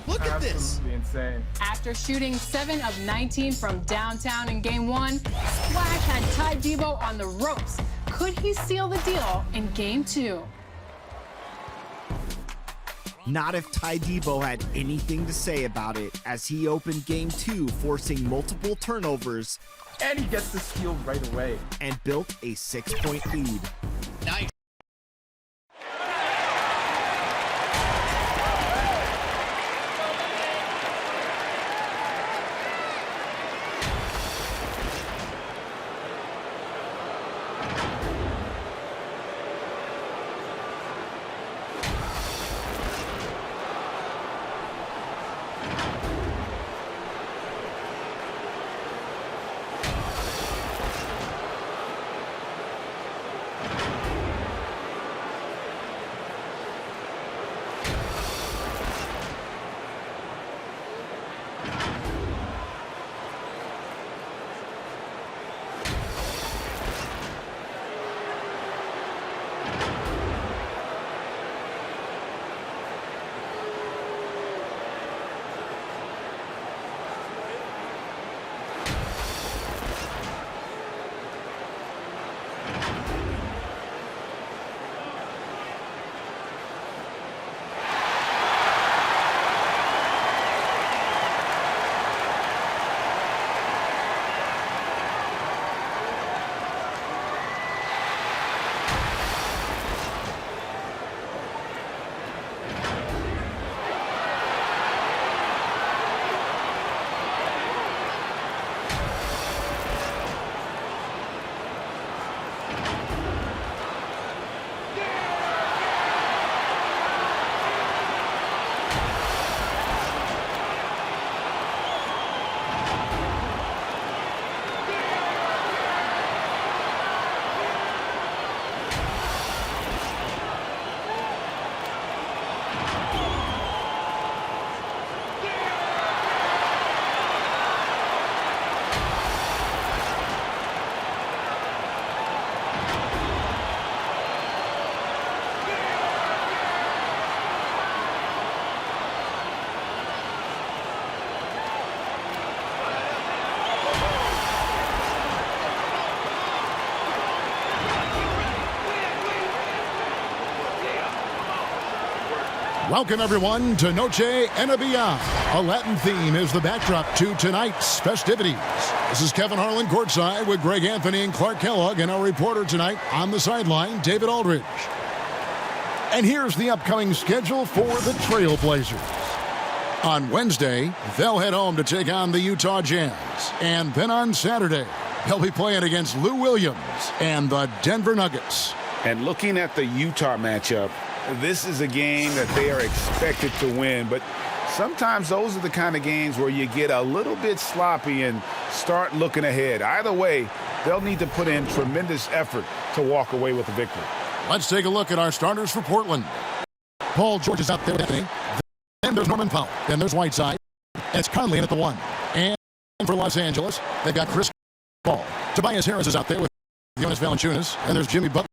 Look at this. Absolutely insane. After shooting 7 of 19 from downtown in Game 1, Splash had Ty Debo on the ropes. Could he seal the deal in Game 2? Not if Ty Debo had anything to say about it, as he opened Game 2, forcing multiple turnovers And he gets the steal right away. and built a 6-point lead. Nice. Welcome, everyone, to Noche IGNBA. A Latin theme is the backdrop to tonight's festivities. This is Kevin Harlan courtside with Greg Anthony and Clark Kellogg, and our reporter tonight on the sideline, David Aldridge. And here's the upcoming schedule for the Trailblazers. On Wednesday, they'll head home to take on the Utah Jazz. And then on Saturday, they'll be playing against Lou Williams and the Denver Nuggets. And looking at the Utah matchup, this is a game that they are expected to win, but sometimes those are the kind of games where you get a little bit sloppy and start looking ahead. Either way, they'll need to put in tremendous effort to walk away with a victory. Let's take a look at our starters for Portland. Paul George is out there with Anthony. Then there's Norman Powell. Then there's Whiteside. And it's Conley in at the 1. And for Los Angeles, they've got Chris Paul. Tobias Harris is out there with Jonas Valanciunas. And there's Jimmy Butler.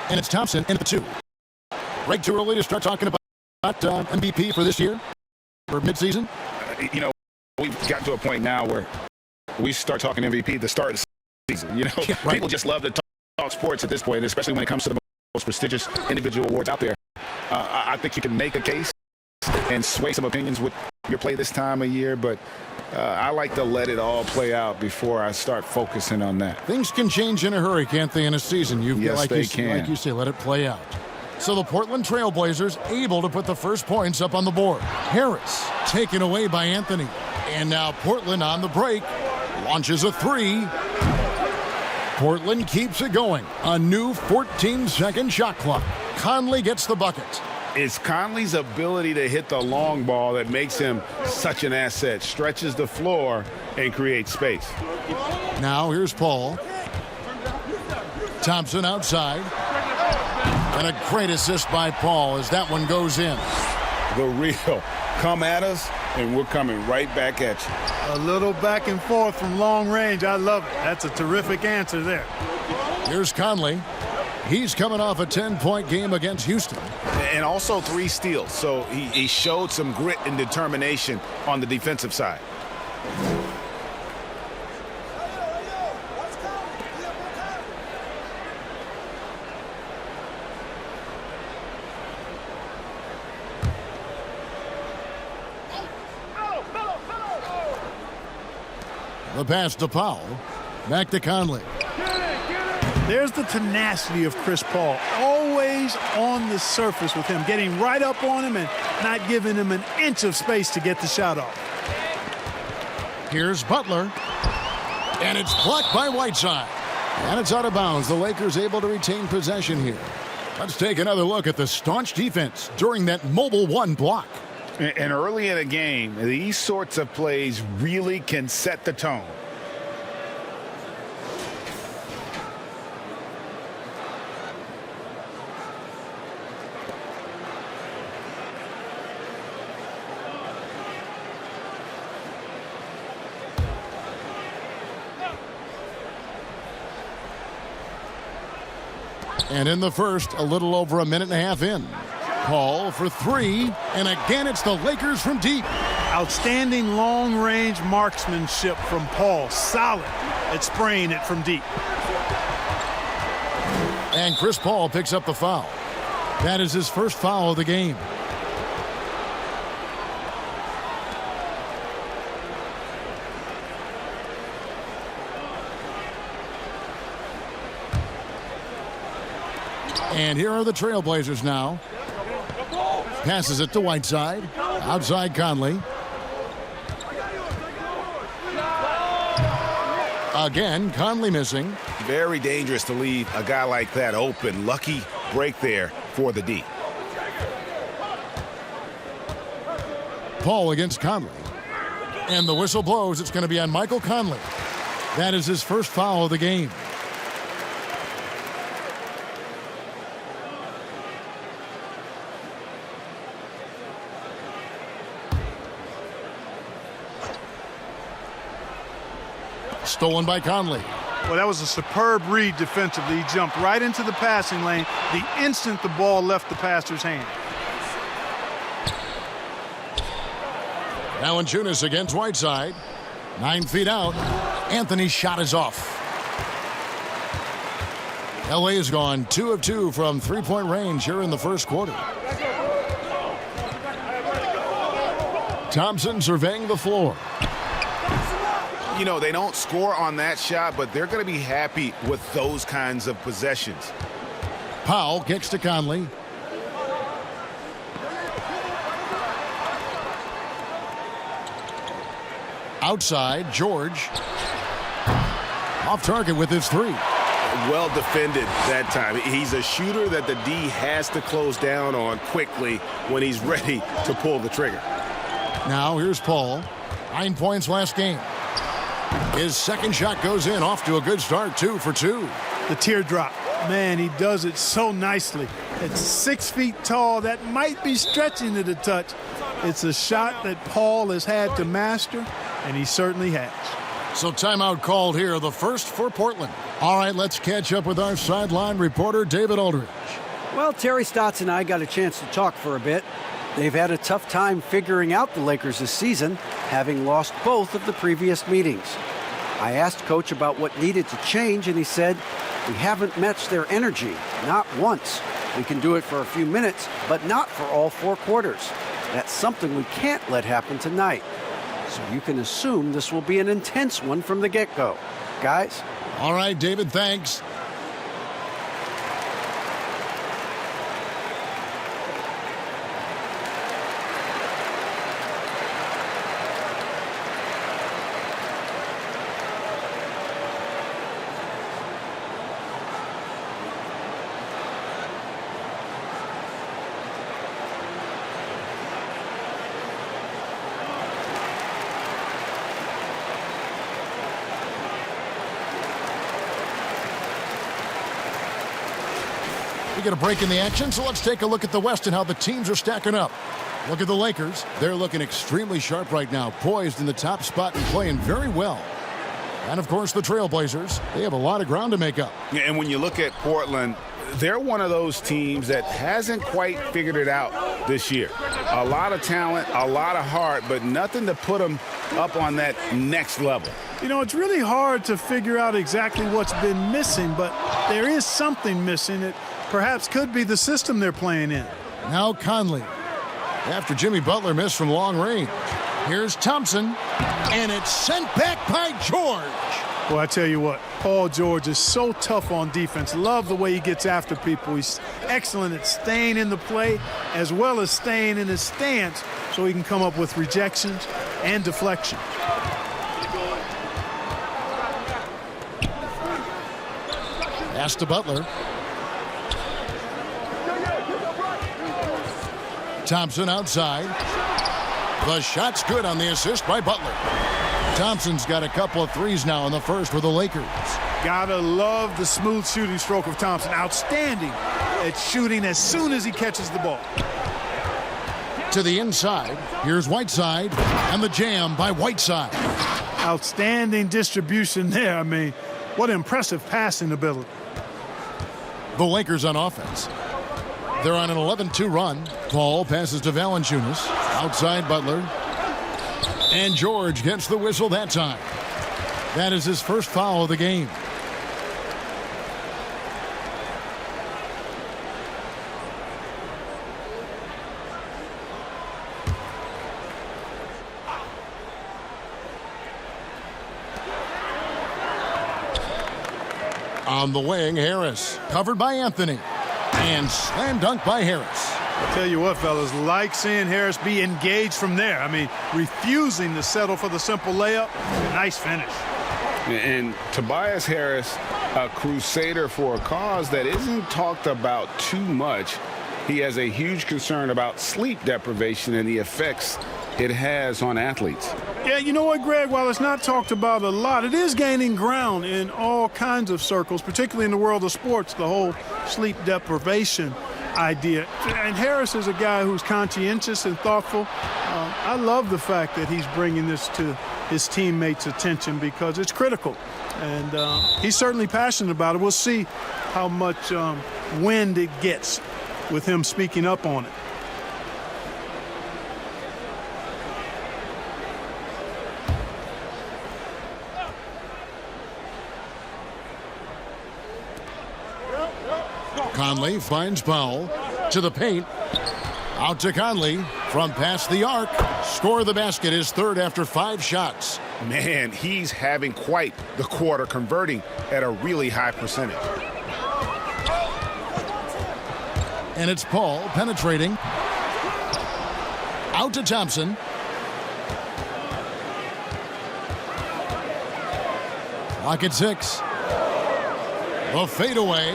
And it's Thompson in at the 2. Right, too early to start talking about MVP for this year or midseason? You know, we've gotten to a point now where we start talking MVP at the start of the season. You know, yeah, right. People just love to talk sports at this point, especially when it comes to the most prestigious individual awards out there. I think you can make a case and sway some opinions with your play this time of year, but I like to let it all play out before I start focusing on that. Things can change in a hurry, can't they, in a season? Yes, they can. Like you say, let it play out. So the Portland Trailblazers able to put the first points up on the board. Harris taken away by Anthony. And now Portland on the break launches a 3. Portland keeps it going. A new 14-second shot clock. Conley gets the bucket. It's Conley's ability to hit the long ball that makes him such an asset. Stretches the floor and creates space. Now here's Paul. Thompson outside. And a great assist by Paul as that one goes in. The real. Come at us, and we're coming right back at you. A little back and forth from long range. I love it. That's a terrific answer there. Here's Conley. He's coming off a 10-point game against Houston. and also 3 steals. So he showed some grit and determination on the defensive side. The pass to Powell. Back to Conley. There's the tenacity of Chris Paul. Always on the surface with him, getting right up on him and not giving him an inch of space to get the shot off. Here's Butler. And it's blocked by Whiteside. And it's out of bounds. The Lakers able to retain possession here. Let's take another look at the staunch defense during that mobile 1 block. And early in a game, these sorts of plays really can set the tone. And in the first, a little over a minute and a half in. Paul for 3, and again it's the Lakers from deep. Outstanding long-range marksmanship from Paul. Solid at spraying it from deep. And Chris Paul picks up the foul. That is his first foul of the game. And here are the Trailblazers now. Passes it to Whiteside. Outside Conley. Again, Conley missing. Very dangerous to leave a guy like that open. Lucky break there for the D. Paul against Conley. And the whistle blows. It's going to be on Michael Conley. That is his first foul of the game. Stolen by Conley. Well, that was a superb read defensively. He jumped right into the passing lane the instant the ball left the passer's hand. Now Valanciunas against Whiteside. 9 feet out. Anthony's shot is off. LA has gone 2 of 2 from three-point range here in the first quarter. Thompson surveying the floor. You know, they don't score on that shot, but they're going to be happy with those kinds of possessions. Powell kicks to Conley. Outside, George. Off target with his 3. Well defended that time. He's a shooter that the D has to close down on quickly when he's ready to pull the trigger. Now here's Paul. 9 points last game. His second shot goes in, off to a good start, 2 for 2. The teardrop. Man, he does it so nicely. It's 6 feet tall. That might be stretching it a touch. It's a shot that Paul has had to master, and he certainly has. So timeout called here, the first for Portland. All right, let's catch up with our sideline reporter, David Aldridge. Well, Terry Stotts and I got a chance to talk for a bit. They've had a tough time figuring out the Lakers this season, having lost both of the previous meetings. I asked Coach about what needed to change, and he said, "We haven't matched their energy, not once. We can do it for a few minutes, but not for all 4 quarters. That's something we can't let happen tonight. So you can assume this will be an intense one from the get-go. Guys?" All right, David, thanks. We get a break in the action, so let's take a look at the West and how the teams are stacking up. Look at the Lakers. They're looking extremely sharp right now, poised in the top spot and playing very well. And, of course, the Trailblazers, they have a lot of ground to make up. Yeah, and when you look at Portland, they're one of those teams that hasn't quite figured it out this year. A lot of talent, a lot of heart, but nothing to put them up on that next level. You know, it's really hard to figure out exactly what's been missing, but there is something missing. It perhaps could be the system they're playing in. Now Conley. After Jimmy Butler missed from long range. Here's Thompson, and it's sent back by George. Well, I tell you what, Paul George is so tough on defense. Love the way he gets after people. He's excellent at staying in the play as well as staying in his stance so he can come up with rejections and deflections. Pass to Butler. Thompson outside. The shot's good on the assist by Butler. Thompson's got a couple of threes now in the first for the Lakers. Gotta love the smooth shooting stroke of Thompson. Outstanding at shooting as soon as he catches the ball. To the inside. Here's Whiteside. And the jam by Whiteside. Outstanding distribution there. I mean, what impressive passing ability. The Lakers on offense. They're on an 11-2 run. Paul passes to Valanciunas. Outside Butler. And George gets the whistle that time. That is his first foul of the game. On the wing, Harris. Covered by Anthony. And slam dunk by Harris. I'll tell you what, fellas, like seeing Harris be engaged from there. I mean, refusing to settle for the simple layup. Nice finish. And Tobias Harris, a crusader for a cause that isn't talked about too much. He has a huge concern about sleep deprivation and the effects it has on athletes. Yeah, you know what, Greg? While it's not talked about a lot, it is gaining ground in all kinds of circles, particularly in the world of sports, the whole sleep deprivation idea. And Harris is a guy who's conscientious and thoughtful. I love the fact that he's bringing this to his teammates' attention because it's critical. And he's certainly passionate about it. We'll see how much wind it gets with him speaking up on it. Conley finds Powell to the paint. Out to Conley from past the arc. Score the basket, his third after 5 shots. Man, he's having quite the quarter, converting at a really high percentage. And it's Paul penetrating. Out to Thompson. Clock at 6. The fadeaway.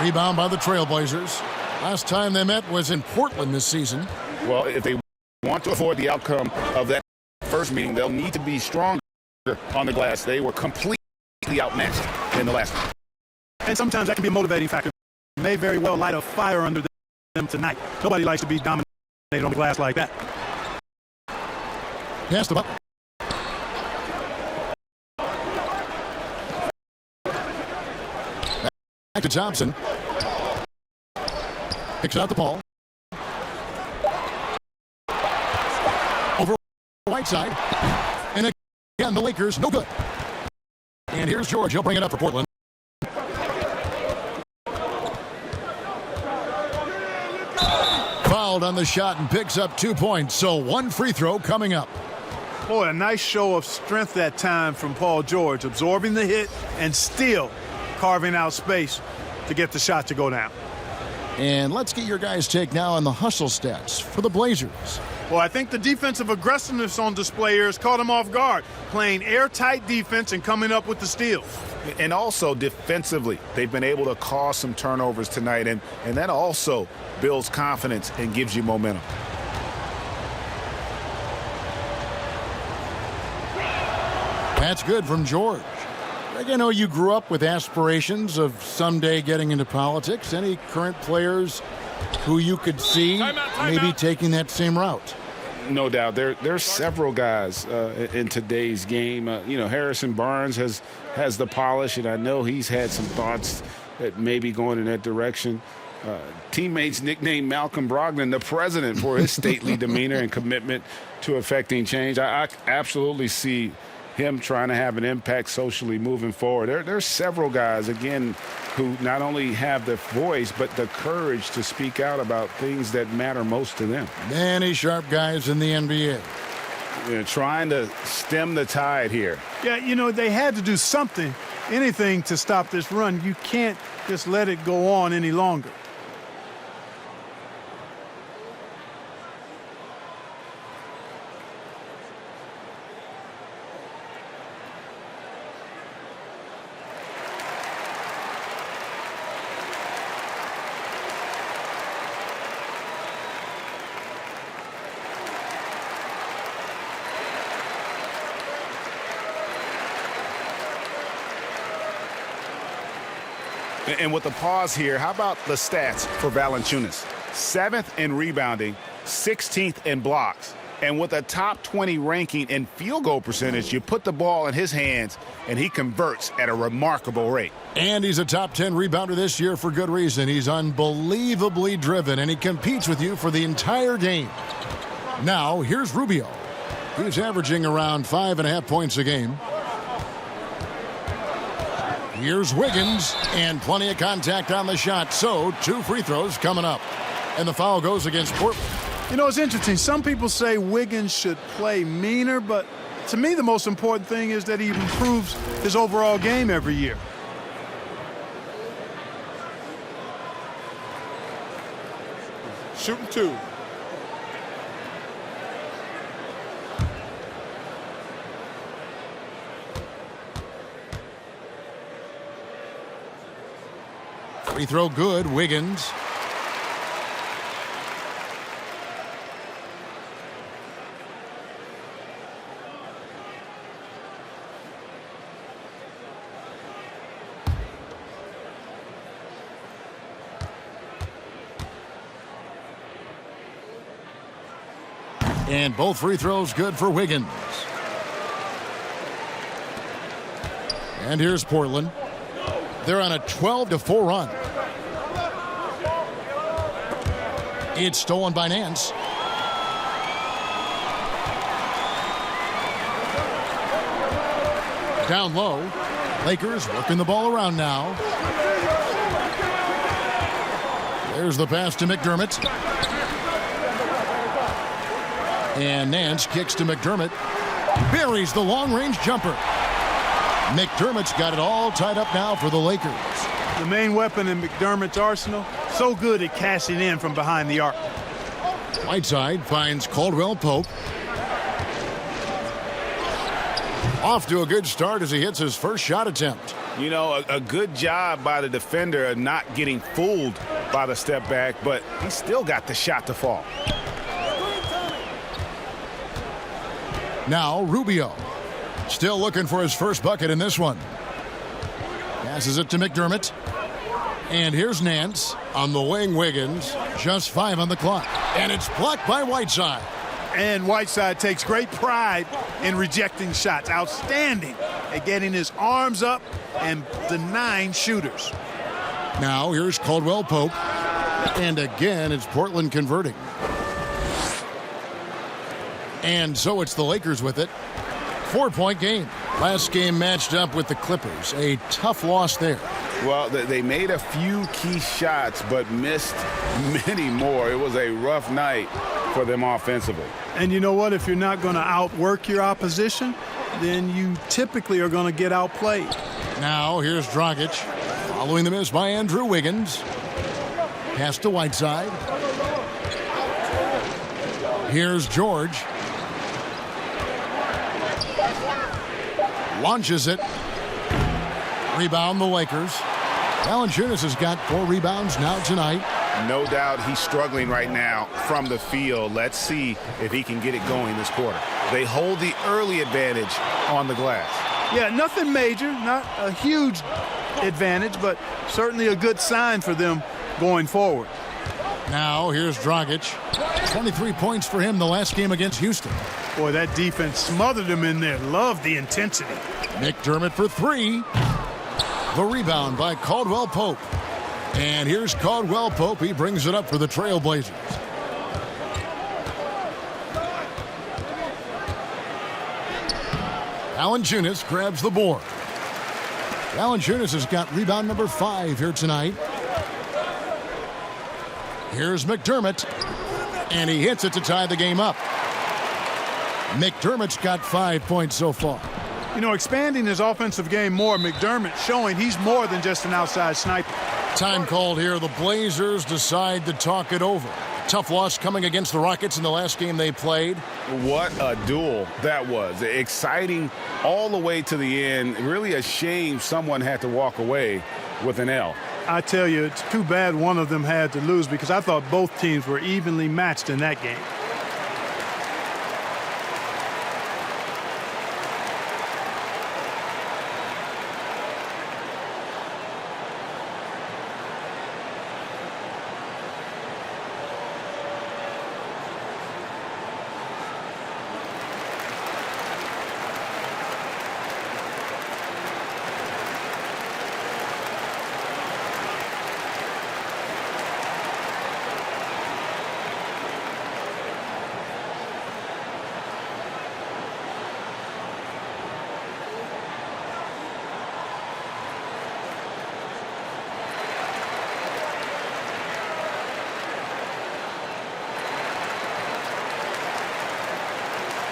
Rebound by the Trailblazers. Last time they met was in Portland this season. Well, if they want to avoid the outcome of that first meeting, they'll need to be stronger on the glass. They were completely outmatched in the last one. And sometimes that can be a motivating factor. May very well light a fire under them tonight. Nobody likes to be dominated on the glass like that. Pass the buck. Back to Thompson. Picks out the ball. Over Whiteside. And again, the Lakers, no good. And here's George. He'll bring it up for Portland. Fouled on the shot and picks up 2 points. So 1 free throw coming up. Boy, a nice show of strength that time from Paul George, absorbing the hit and still carving out space to get the shot to go down. And let's get your guys' take now on the hustle stats for the Blazers. Well, I think the defensive aggressiveness on display here has caught them off guard, playing airtight defense and coming up with the steals. And also defensively, they've been able to cause some turnovers tonight, and that also builds confidence and gives you momentum. That's good from George. Greg, I know you grew up with aspirations of someday getting into politics. Any current players who you could see maybe taking that same route? No doubt. There's several guys in today's game. You know, Harrison Barnes has the polish, and I know he's had some thoughts that may be going in that direction. Teammates nicknamed Malcolm Brogdon the president for his stately demeanor and commitment to affecting change. I absolutely see him trying to have an impact socially moving forward. There's several guys, again, who not only have the voice but the courage to speak out about things that matter most to them. Many sharp guys in the NBA. Trying to stem the tide here. Yeah, you know, they had to do something, anything to stop this run. You can't just let it go on any longer. And with the pause here, how about the stats for Valanciunas? 7th in rebounding, 16th in blocks. And with a top 20 ranking in field goal percentage, you put the ball in his hands, and he converts at a remarkable rate. And he's a top 10 rebounder this year for good reason. He's unbelievably driven, and he competes with you for the entire game. Now, here's Rubio. He's averaging around 5.5 points a game. Here's Wiggins, and plenty of contact on the shot, so 2 free throws coming up. And the foul goes against Portland. You know, it's interesting. Some people say Wiggins should play meaner, but to me the most important thing is that he improves his overall game every year. Shooting 2. Free throw good, Wiggins. And both free throws good for Wiggins. And here's Portland. They're on a 12-4 run. It's stolen by Nance. Down low. Lakers working the ball around now. There's the pass to McDermott. And Nance kicks to McDermott. Buries the long-range jumper. McDermott's got it all tied up now for the Lakers. The main weapon in McDermott's arsenal, so good at cashing in from behind the arc. Whiteside finds Caldwell Pope. Off to a good start as he hits his first shot attempt. You know, a good job by the defender of not getting fooled by the step back, but he still got the shot to fall. Now Rubio. Still looking for his first bucket in this one. Passes it to McDermott. And here's Nance on the wing. Wiggins. Just 5 on the clock. And it's blocked by Whiteside. And Whiteside takes great pride in rejecting shots. Outstanding at getting his arms up and denying shooters. Now here's Caldwell Pope. And again, it's Portland converting. And so it's the Lakers with it. 4-point game. Last game matched up with the Clippers. A tough loss there. Well, they made a few key shots, but missed many more. It was a rough night for them offensively. And you know what? If you're not going to outwork your opposition, then you typically are going to get outplayed. Now here's Dragic. Following the miss by Andrew Wiggins. Pass to Whiteside. Here's George. Launches it. Rebound the Lakers. Valanciunas has got 4 rebounds now tonight. No doubt he's struggling right now from the field. Let's see if he can get it going this quarter. They hold the early advantage on the glass. Yeah, nothing major, not a huge advantage, but certainly a good sign for them going forward. Now here's Dragic. 23 points for him the last game against Houston. Boy, that defense smothered him in there. Love the intensity. McDermott for 3. The rebound by Caldwell Pope. And here's Caldwell Pope. He brings it up for the Trailblazers. Valanciunas grabs the board. Valanciunas has got rebound number 5 here tonight. Here's McDermott. And he hits it to tie the game up. McDermott's got 5 points so far. You know, expanding his offensive game more, McDermott showing he's more than just an outside sniper. Time called here. The Blazers decide to talk it over. Tough loss coming against the Rockets in the last game they played. What a duel that was. Exciting all the way to the end. Really a shame someone had to walk away with an L. I tell you, it's too bad one of them had to lose because I thought both teams were evenly matched in that game.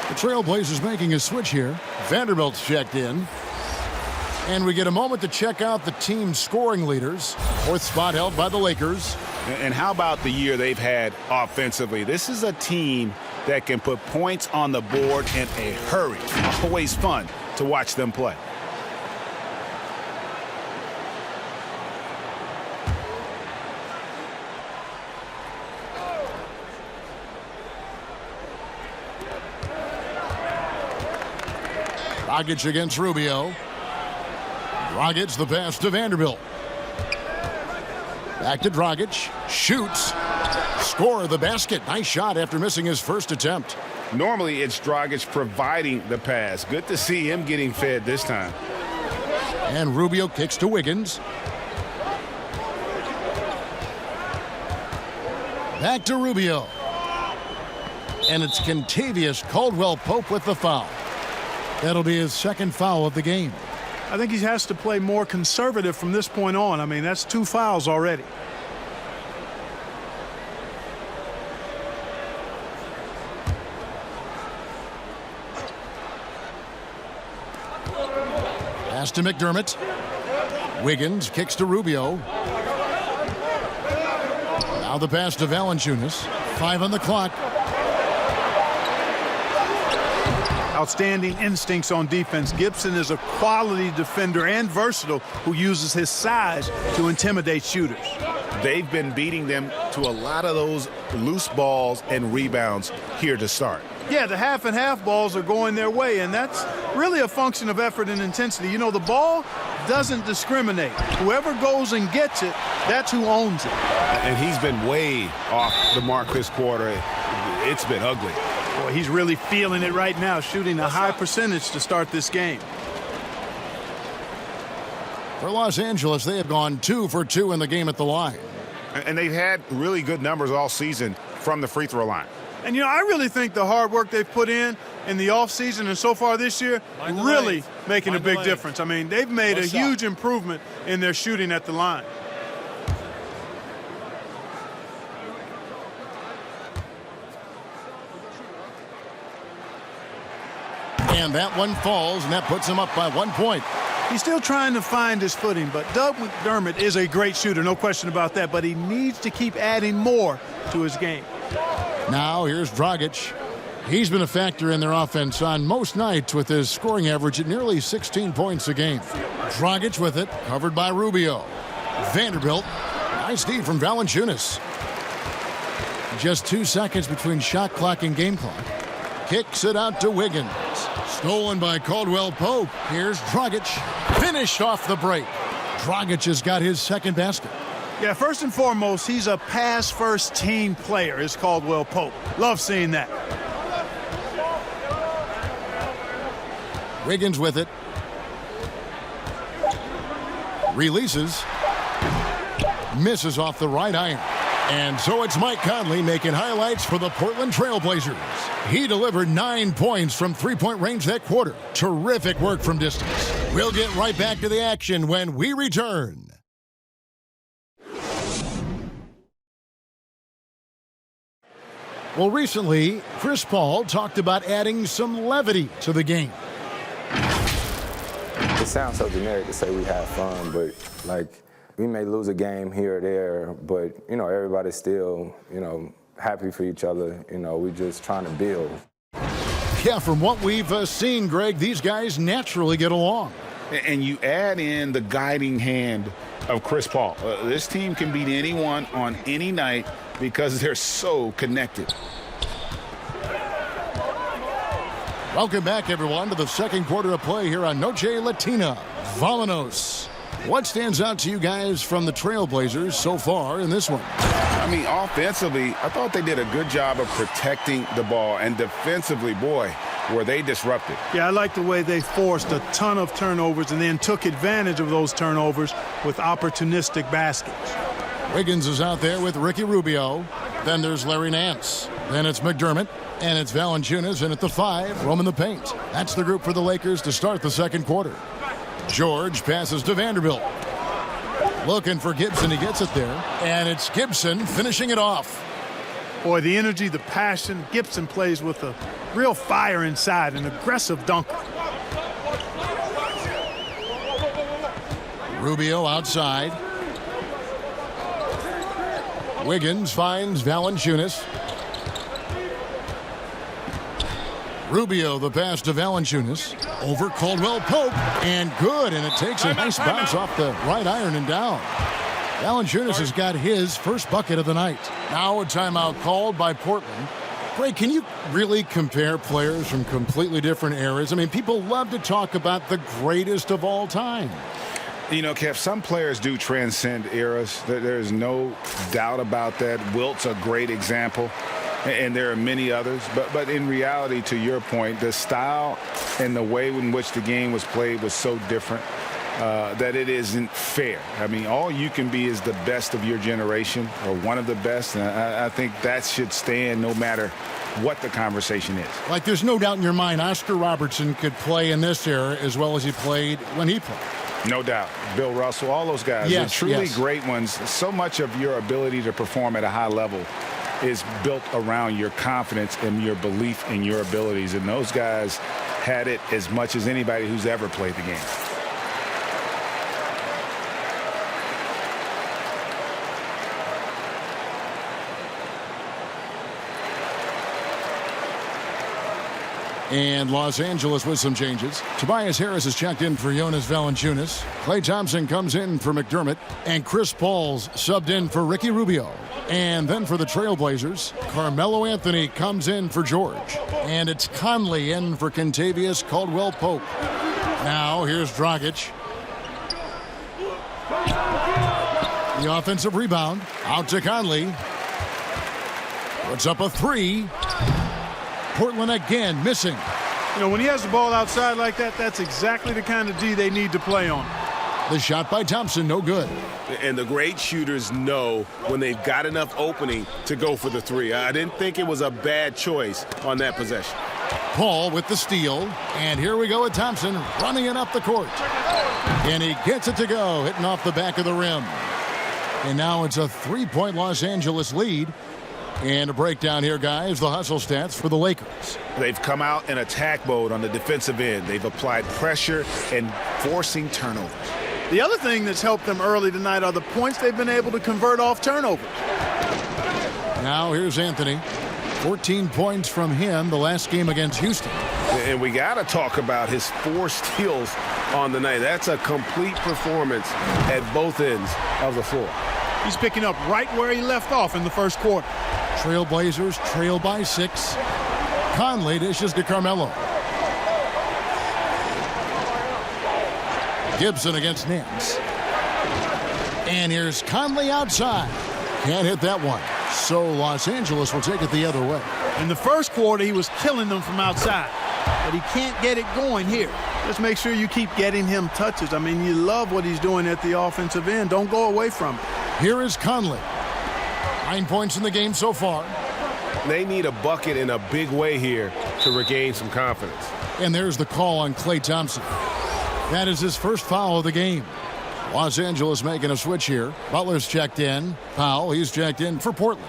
The Trailblazers making a switch here. Vanderbilt's checked in. And we get a moment to check out the team's scoring leaders. 4th spot held by the Lakers. And how about the year they've had offensively? This is a team that can put points on the board in a hurry. Always fun to watch them play. Dragic against Rubio. Dragic the pass to Vanderbilt. Back to Dragic. Shoots. Score the basket. Nice shot after missing his first attempt. Normally it's Dragic providing the pass. Good to see him getting fed this time. And Rubio kicks to Wiggins. Back to Rubio. And it's Kentavious Caldwell-Pope with the foul. That'll be his second foul of the game. I think he has to play more conservative from this point on. I mean, that's 2 fouls already. Pass to McDermott. Wiggins kicks to Rubio. Now the pass to Valanciunas. 5 on the clock. Outstanding instincts on defense. Gibson is a quality defender and versatile who uses his size to intimidate shooters. They've been beating them to a lot of those loose balls and rebounds here to start. Yeah, the half and half balls are going their way, and that's really a function of effort and intensity. You know, the ball doesn't discriminate. Whoever goes and gets it, that's who owns it. And he's been way off the mark this quarter. It's been ugly. Boy, he's really feeling it right now, shooting a high percentage to start this game. For Los Angeles, they have gone 2 for 2 in the game at the line. And they've had really good numbers all season from the free throw line. And, you know, I really think the hard work they've put in the offseason and so far this year really making a big difference. I mean, they've made a huge improvement in their shooting at the line. And that one falls, and that puts him up by 1 point. He's still trying to find his footing, but Doug McDermott is a great shooter, no question about that, but he needs to keep adding more to his game. Now here's Dragic. He's been a factor in their offense on most nights with his scoring average at nearly 16 points a game. Dragic with it, covered by Rubio. Vanderbilt, nice D from Valanciunas. Just 2 seconds between shot clock and game clock. Kicks it out to Wiggins. Stolen by Caldwell-Pope. Here's Dragic. Finished off the break. Dragic has got his second basket. Yeah, first and foremost, he's a pass-first team player, is Caldwell-Pope. Love seeing that. Wiggins with it. Releases. Misses off the right iron. And so it's Mike Conley making highlights for the Portland Trail Blazers. He delivered 9 points from three-point range that quarter. Terrific work from distance. We'll get right back to the action when we return. Well, recently, Chris Paul talked about adding some levity to the game. It sounds so generic to say we have fun, but like we may lose a game here or there, but everybody's still, happy for each other. We're just trying to build. Yeah, from what we've seen, Greg, these guys naturally get along. And you add in the guiding hand of Chris Paul. This team can beat anyone on any night because they're so connected. Welcome back, everyone, to the second quarter of play here on Noche Latina. Vámonos. What stands out to you guys from the Trailblazers so far in this one? I mean, offensively, I thought they did a good job of protecting the ball. And defensively, boy, were they disruptive. Yeah, I like the way they forced a ton of turnovers and then took advantage of those turnovers with opportunistic baskets. Wiggins is out there with Ricky Rubio. Then there's Larry Nance. Then it's McDermott. And it's Valanciunas in at the 5, roaming the paint. That's the group for the Lakers to start the second quarter. George passes to Vanderbilt. Looking for Gibson. He gets it there. And it's Gibson finishing it off. Boy, the energy, the passion. Gibson plays with a real fire inside, an aggressive dunker. Rubio outside. Wiggins finds Valanciunas. Rubio, the pass to Valanciunas. Over Caldwell Pope. And good. And it takes a nice bounce off the right iron and down. Valanciunas has got his first bucket of the night. Now a timeout called by Portland. Greg, can you really compare players from completely different eras? I mean, people love to talk about the greatest of all time. Kev, some players do transcend eras. There's no doubt about that. Wilt's a great example. And there are many others. But in reality, to your point, the style and the way in which the game was played was so different that it isn't fair. I mean, all you can be is the best of your generation or one of the best. And I think that should stand no matter what the conversation is. Like, there's no doubt in your mind Oscar Robertson could play in this era as well as he played when he played. No doubt. Bill Russell, all those guys. Yes, They're truly yes. great ones. So much of your ability to perform at a high level is built around your confidence and your belief in your abilities. And those guys had it as much as anybody who's ever played the game. And Los Angeles with some changes. Tobias Harris has checked in for Jonas Valanciunas. Klay Thompson comes in for McDermott. And Chris Paul's subbed in for Ricky Rubio. And then for the Trailblazers, Carmelo Anthony comes in for George. And it's Conley in for Kentavious Caldwell-Pope. Now here's Dragic. The offensive rebound. Out to Conley. Puts up a 3. Portland again missing. When he has the ball outside like that, that's exactly the kind of D they need to play on. The shot by Thompson, no good. And the great shooters know when they've got enough opening to go for the 3. I didn't think it was a bad choice on that possession. Paul with the steal. And here we go with Thompson running it up the court. And he gets it to go, hitting off the back of the rim. And now it's a 3-point Los Angeles lead. And a breakdown here, guys, the hustle stats for the Lakers. They've come out in attack mode on the defensive end. They've applied pressure and forcing turnovers. The other thing that's helped them early tonight are the points they've been able to convert off turnovers. Now here's Anthony. 14 points from him the last game against Houston. And we got to talk about his 4 steals on the night. That's a complete performance at both ends of the floor. He's picking up right where he left off in the first quarter. Trailblazers trail by 6. Conley dishes to Carmelo. Gibson against Nance. And here's Conley outside. Can't hit that one. So Los Angeles will take it the other way. In the first quarter, he was killing them from outside. But he can't get it going here. Just make sure you keep getting him touches. I mean, you love what he's doing at the offensive end. Don't go away from it. Here is Conley. 9 points in the game so far. They need a bucket in a big way here to regain some confidence. And there's the call on Klay Thompson. That is his first foul of the game. Los Angeles making a switch here. Butler's checked in. Powell, he's checked in for Portland.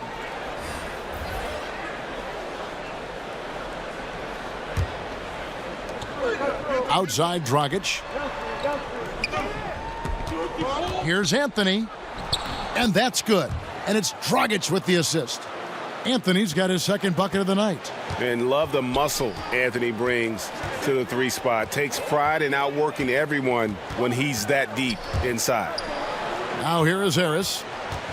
Outside Dragic. Here's Anthony. And that's good. And it's Dragic with the assist. Anthony's got his second bucket of the night. And love the muscle Anthony brings to the 3 spot. Takes pride in outworking everyone when he's that deep inside. Now here is Harris.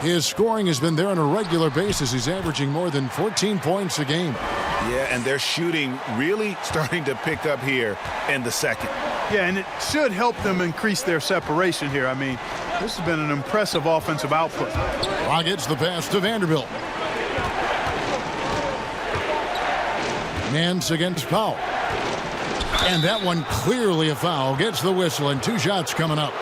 His scoring has been there on a regular basis. He's averaging more than 14 points a game. Yeah, and their shooting really starting to pick up here in the second. Yeah, and it should help them increase their separation here. I mean, this has been an impressive offensive output. Rockets the pass to Vanderbilt. Nance against Powell. And that one clearly a foul. Gets the whistle and 2 shots coming up.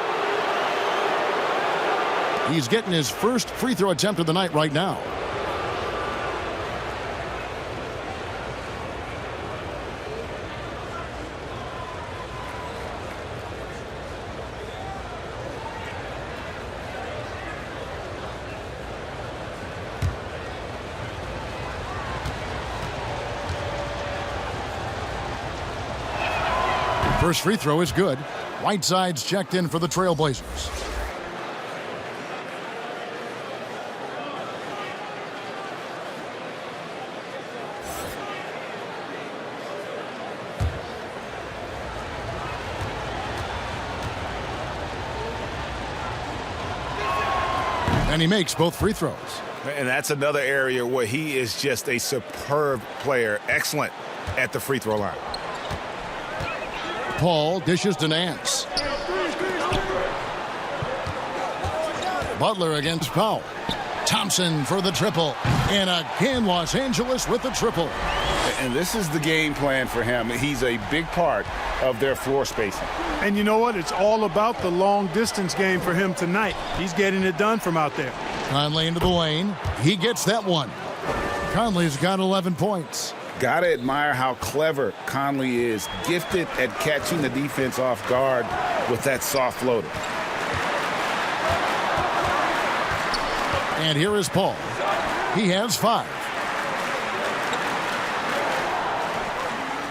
He's getting his first free throw attempt of the night right now. First free throw is good. Whiteside's checked in for the Trailblazers. And he makes both free throws. And that's another area where he is just a superb player. Excellent at the free throw line. Paul dishes to Nance. Butler against Powell. Thompson for the triple. And again, Los Angeles with the triple. And this is the game plan for him. He's a big part of their floor spacing. And you know what? It's all about the long distance game for him tonight. He's getting it done from out there. Conley into the lane. He gets that one. Conley's got 11 points. Gotta admire how clever Conley is. Gifted at catching the defense off guard with that soft floater. And here is Paul. He has 5.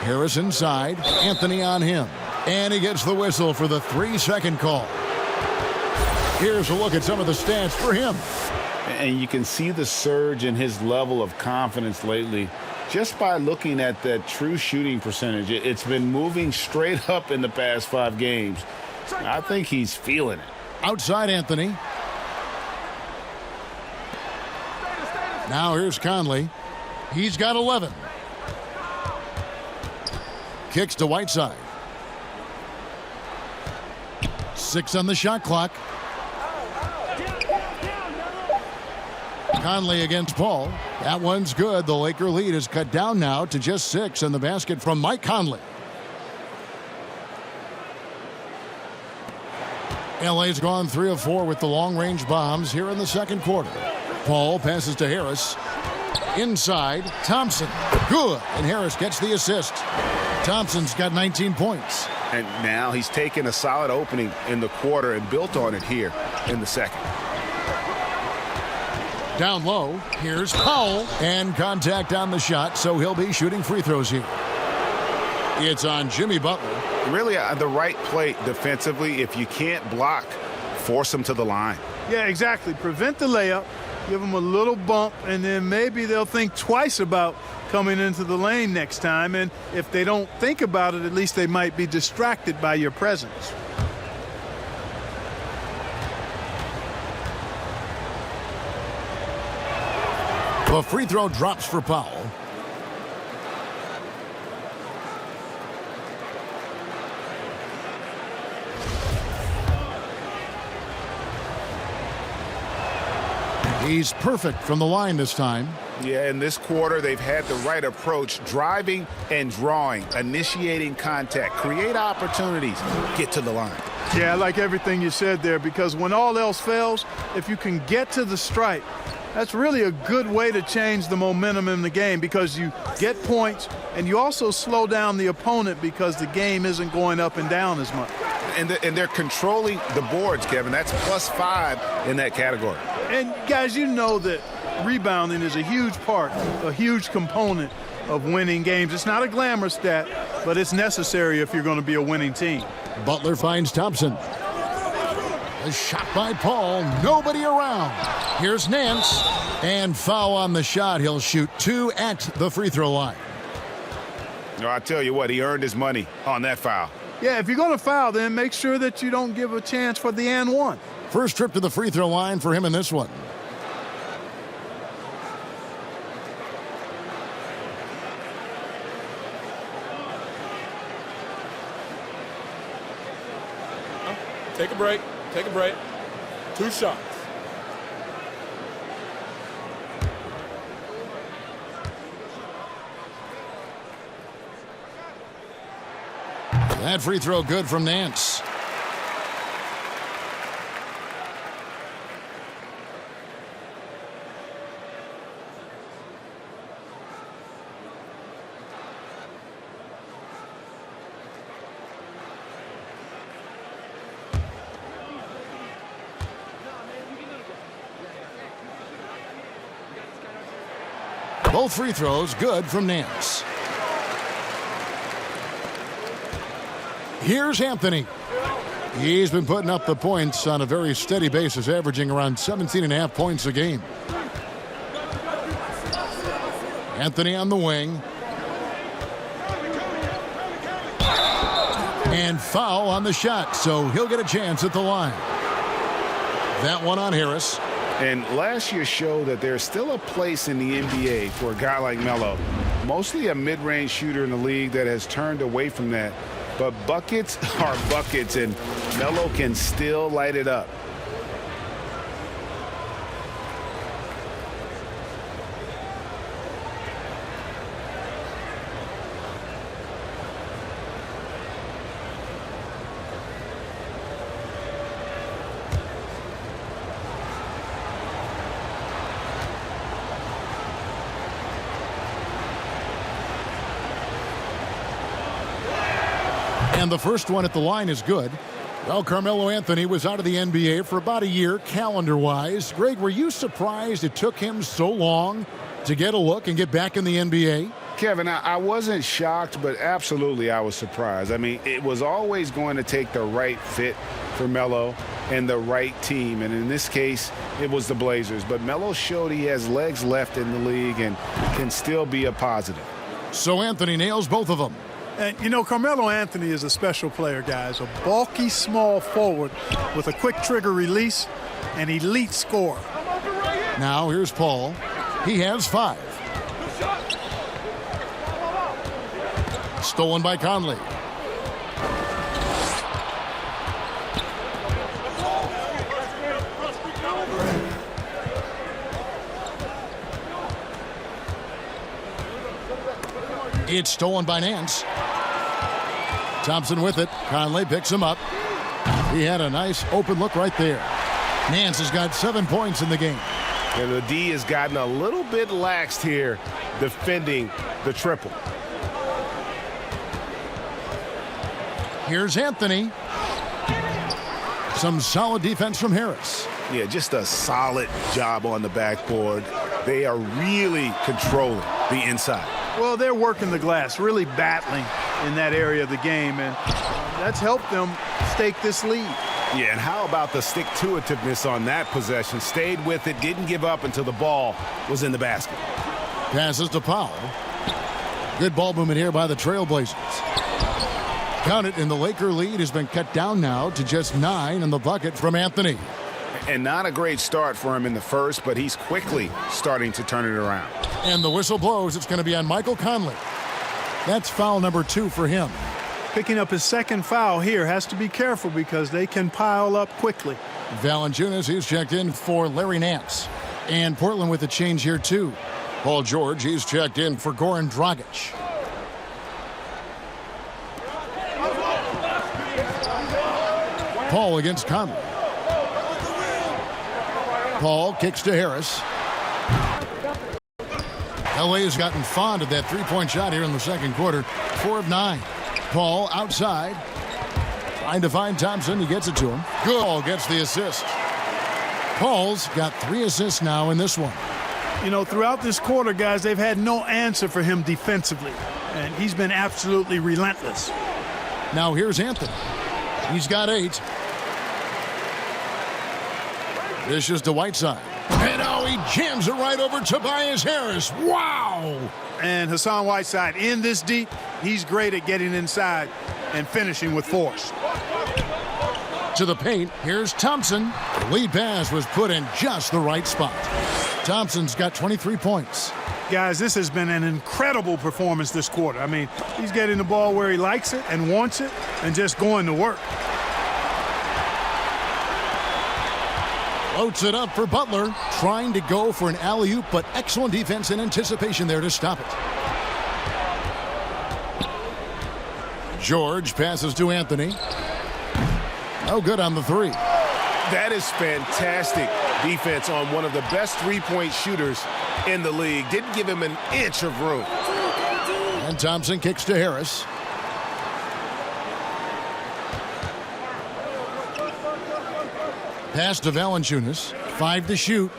Harris inside. Anthony on him. And he gets the whistle for the 3-second call. Here's a look at some of the stats for him. And you can see the surge in his level of confidence lately just by looking at that true shooting percentage. It's been moving straight up in the past 5 games. I think he's feeling it. Outside Anthony. Now here's Conley. He's got 11. Kicks to Whiteside. 6 on the shot clock. Conley against Paul. That one's good. The Laker lead is cut down now to just 6, and the basket from Mike Conley. LA's gone 3 of 4 with the long-range bombs here in the second quarter. Paul passes to Harris. Inside, Thompson. Good. And Harris gets the assist. Thompson's got 19 points. And now he's taken a solid opening in the quarter and built on it here in the second. Down low, here's Powell. And contact on the shot, so he'll be shooting free throws here. It's on Jimmy Butler. Really the right play defensively. If you can't block, force him to the line. Yeah, exactly. Prevent the layup. Give them a little bump, and then maybe they'll think twice about coming into the lane next time. And if they don't think about it, at least they might be distracted by your presence. The free throw drops for Powell. He's perfect from the line this time. Yeah, in this quarter, they've had the right approach, driving and drawing, initiating contact, create opportunities, get to the line. Yeah, I like everything you said there, because when all else fails, if you can get to the stripe, that's really a good way to change the momentum in the game, because you get points and you also slow down the opponent because the game isn't going up and down as much. And they're controlling the boards, Kevin. That's +5 in that category. And guys, you know that rebounding is a huge part, a huge component of winning games. It's not a glamour stat, but it's necessary if you're going to be a winning team. Butler finds Thompson. A shot by Paul, nobody around. Here's Nance, and foul on the shot. He'll shoot 2 at the free throw line. No, I tell you what, he earned his money on that foul. Yeah, if you're going to foul, then make sure that you don't give a chance for the and one. First trip to the free throw line for him in this one. Take a break. Take a break. 2 shots. That free throw good from Nance. Both free throws good from Nance. Here's Anthony. He's been putting up the points on a very steady basis, averaging around 17.5 points a game. Anthony on the wing. And foul on the shot, so he'll get a chance at the line. That one on Harris. And last year showed that there's still a place in the NBA for a guy like Melo. Mostly a mid-range shooter in the league that has turned away from that. But buckets are buckets, and Melo can still light it up. And the first one at the line is good. Well, Carmelo Anthony was out of the NBA for about a year, calendar-wise. Greg, were you surprised it took him so long to get a look and get back in the NBA? Kevin, I wasn't shocked, but absolutely I was surprised. I mean, it was always going to take the right fit for Melo and the right team. And in this case, it was the Blazers. But Melo showed he has legs left in the league and can still be a positive. So Anthony nails both of them. And, you know, Carmelo Anthony is a special player, guys. A bulky, small forward with a quick trigger release, an elite scorer. Now here's Paul. He has 5. Stolen by Conley. It's stolen by Nance. Thompson with it. Conley picks him up. He had a nice open look right there. Nance has got 7 points in the game. And the D has gotten a little bit laxed here defending the triple. Here's Anthony. Some solid defense from Harris. Yeah, just a solid job on the backboard. They are really controlling the inside. Well, they're working the glass, really battling in that area of the game, and that's helped them stake this lead. Yeah, and how about the stick-to-itiveness on that possession? Stayed with it, didn't give up until the ball was in the basket. Passes to Powell. Good ball movement here by the Trailblazers. Count it, and the Laker lead has been cut down now to just 9 in the bucket from Anthony. And not a great start for him in the first, but he's quickly starting to turn it around. And the whistle blows. It's going to be on Michael Conley. That's foul number 2 for him. Picking up his second foul here. Has to be careful because they can pile up quickly. Valanciunas, he's checked in for Larry Nance. And Portland with a change here, too. Paul George, he's checked in for Goran Dragic. Paul against Conley. Paul kicks to Harris. LA has gotten fond of that three-point shot here in the second quarter. 4 of 9. Paul outside. Trying to find Thompson. He gets it to him. Good. Gets the assist. Paul's got 3 assists now in this one. You know, throughout this quarter, guys, they've had no answer for him defensively. And he's been absolutely relentless. Now here's Anthony. He's got 8. This is to Whiteside. And now he jams it right over Tobias Harris. Wow! And Hassan Whiteside in this deep, he's great at getting inside and finishing with force. To the paint, here's Thompson. The lead pass was put in just the right spot. Thompson's got 23 points. Guys, this has been an incredible performance this quarter. I mean, he's getting the ball where he likes it and wants it and just going to work. Floats it up for Butler, trying to go for an alley-oop, but excellent defense and anticipation there to stop it. George passes to Anthony. No good on the 3. That is fantastic defense on one of the best three-point shooters in the league. Didn't give him an inch of room. And Thompson kicks to Harris. Pass to Valanciunas. 5 to shoot.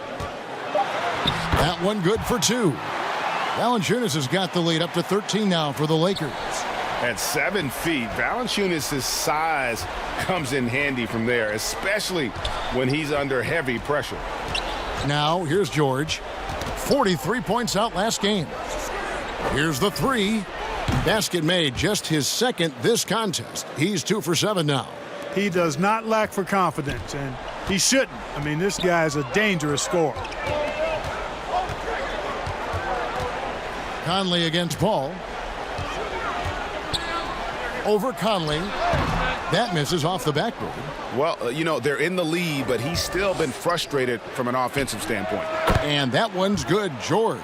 That one good for 2. Valanciunas has got the lead up to 13 now for the Lakers. At 7 feet, Valanciunas' size comes in handy from there, especially when he's under heavy pressure. Now, here's George. 43 points out last game. Here's the 3. Basket made, just his second this contest. He's 2 for 7 now. He does not lack for confidence, and he shouldn't. I mean, this guy is a dangerous scorer. Conley against Paul. Over Conley. That misses off the backboard. Well, you know, they're in the lead, but he's still been frustrated from an offensive standpoint. And that one's good, George.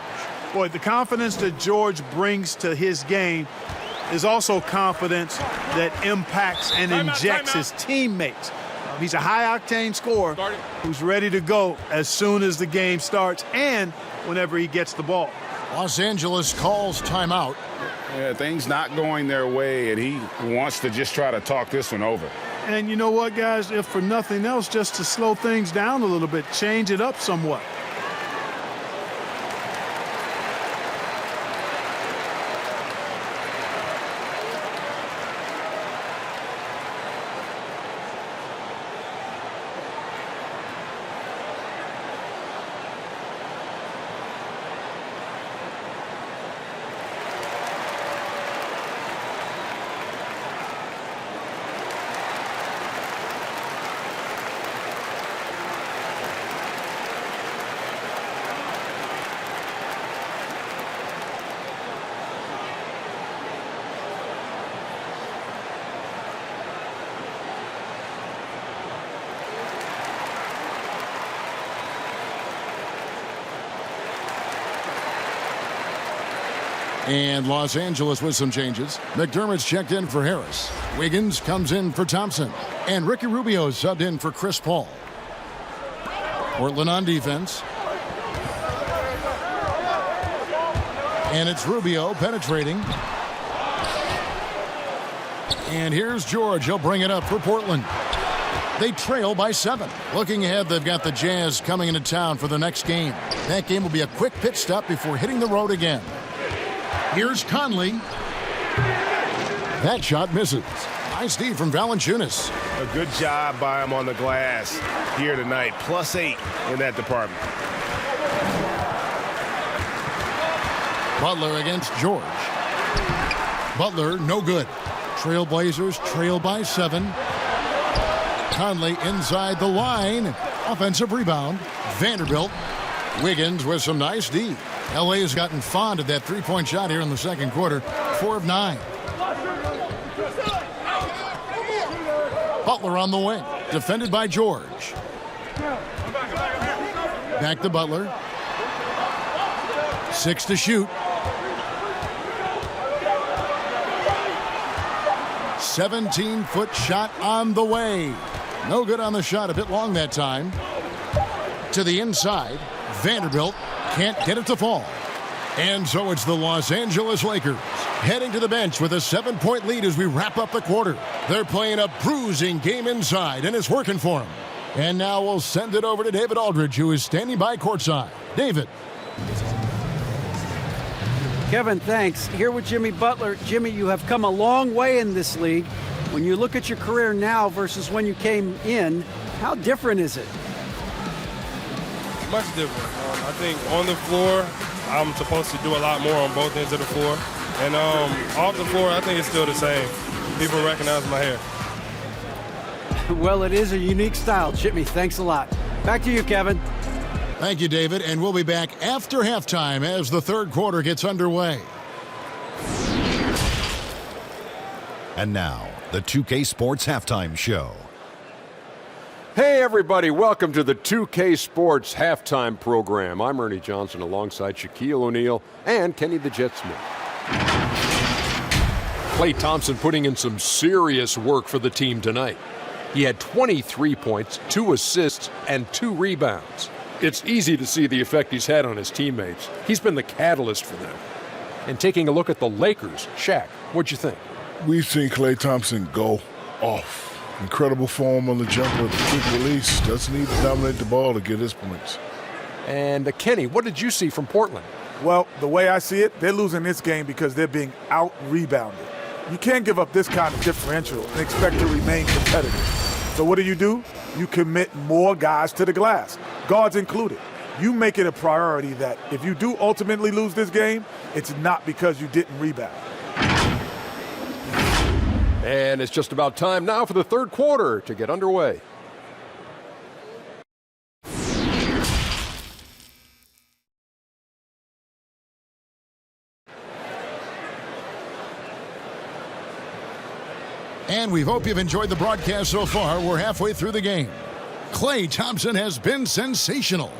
Boy, the confidence that George brings to his game is also confidence that impacts and injects his teammates. He's a high-octane scorer who's ready to go as soon as the game starts and whenever he gets the ball. Los Angeles calls timeout. Yeah, things not going their way, and he wants to just try to talk this one over. And you know what, guys? If for nothing else, just to slow things down a little bit, change it up somewhat. And Los Angeles with some changes. McDermott's checked in for Harris. Wiggins comes in for Thompson. And Ricky Rubio subbed in for Chris Paul. Portland on defense. And it's Rubio penetrating. And here's George. He'll bring it up for Portland. They trail by 7. Looking ahead, they've got the Jazz coming into town for the next game. That game will be a quick pit stop before hitting the road again. Here's Conley. That shot misses. Nice D from Valanciunas. A good job by him on the glass here tonight. +8 in that department. Butler against George. Butler, no good. Trailblazers trail by 7. Conley inside the line. Offensive rebound. Vanderbilt. Wiggins with some nice D. LA has gotten fond of that three-point shot here in the second quarter. 4 of 9. Butler on the wing. Defended by George. Back to Butler. 6 to shoot. 17-foot shot on the way. No good on the shot, a bit long that time. To the inside, Vanderbilt can't get it to fall. And so it's the Los Angeles Lakers heading to the bench with a 7-point lead as we wrap up the quarter. They're playing a bruising game inside, and it's working for them. And now we'll send it over to David Aldridge, who is standing by courtside. David. Kevin, thanks. Here with Jimmy Butler. Jimmy, you have come a long way in this league. When you look at your career now versus when you came in, how different is it? Much different. I think on the floor, I'm supposed to do a lot more on both ends of the floor. And off the floor, I think it's still the same. People recognize my hair. Well, it is a unique style, Jimmy. Thanks a lot. Back to you, Kevin. Thank you, David. And we'll be back after halftime as the third quarter gets underway. And now, the 2K Sports Halftime Show. Hey, everybody. Welcome to the 2K Sports Halftime Program. I'm Ernie Johnson alongside Shaquille O'Neal and Kenny the Jet Smith. Klay Thompson putting in some serious work for the team tonight. He had 23 points, 2 assists, and 2 rebounds. It's easy to see the effect he's had on his teammates. He's been the catalyst for them. And taking a look at the Lakers, Shaq, what'd you think? We've seen Klay Thompson go off. Incredible form on the jumper, the quick release. Doesn't need to dominate the ball to get his points. And Kenny, what did you see from Portland? Well, the way I see it, they're losing this game because they're being out-rebounded. You can't give up this kind of differential and expect to remain competitive. So what do? You commit more guys to the glass, guards included. You make it a priority that if you do ultimately lose this game, it's not because you didn't rebound. And it's just about time now for the third quarter to get underway. And we hope you've enjoyed the broadcast so far. We're halfway through the game. Klay Thompson has been sensational.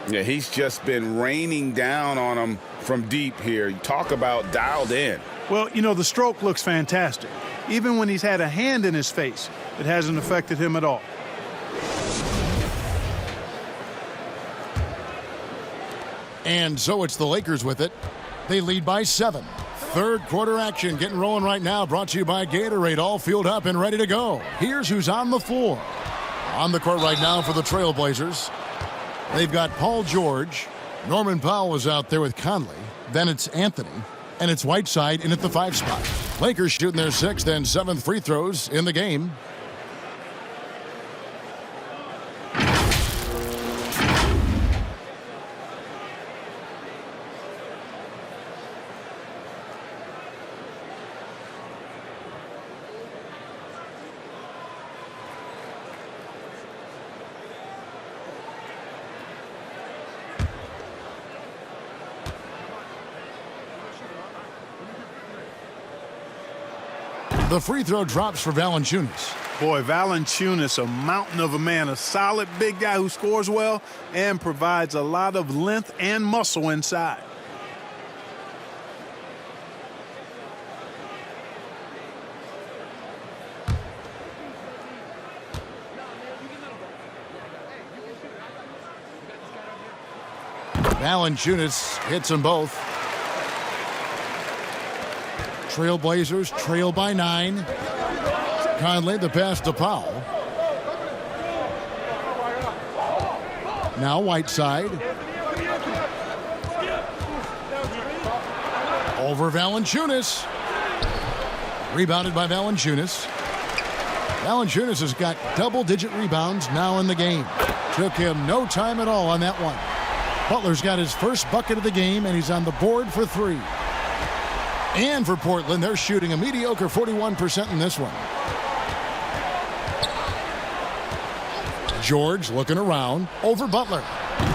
Yeah, he's just been raining down on him from deep here. You talk about dialed in. Well, you know, the stroke looks fantastic. Even when he's had a hand in his face, it hasn't affected him at all. And so it's the Lakers with it. They lead by 7. Third quarter action getting rolling right now, brought to you by Gatorade, all fueled up and ready to go. Here's who's on the floor. On the court right now for the Trailblazers, they've got Paul George. Norman Powell is out there with Conley. Then it's Anthony. And it's Whiteside in at the 5 spot. Lakers shooting their 6th and 7th free throws in the game. The free throw drops for Valanciunas. Boy, Valanciunas, a mountain of a man, a solid big guy who scores well and provides a lot of length and muscle inside. Valanciunas hits them both. Trailblazers trail by 9. Conley, the pass to Powell. Now Whiteside. Over Valanciunas. Rebounded by Valanciunas. Valanciunas has got double-digit rebounds now in the game. Took him no time at all on that one. Butler's got his first bucket of the game, and he's on the board for 3. And for Portland, they're shooting a mediocre 41% in this one. George looking around over Butler.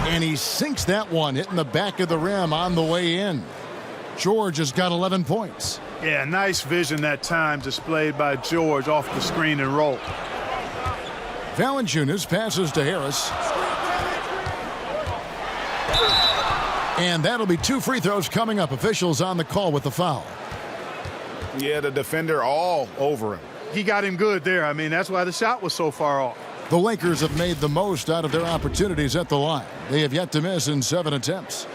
And he sinks that one, hitting the back of the rim on the way in. George has got 11 points. Yeah, nice vision that time displayed by George off the screen and roll. Valanciunas passes to Harris. And that'll be 2 free throws coming up. Officials on the call with the foul. Yeah, the defender all over him. He got him good there. I mean, that's why the shot was so far off. The Lakers have made the most out of their opportunities at the line. They have yet to miss in 7 attempts.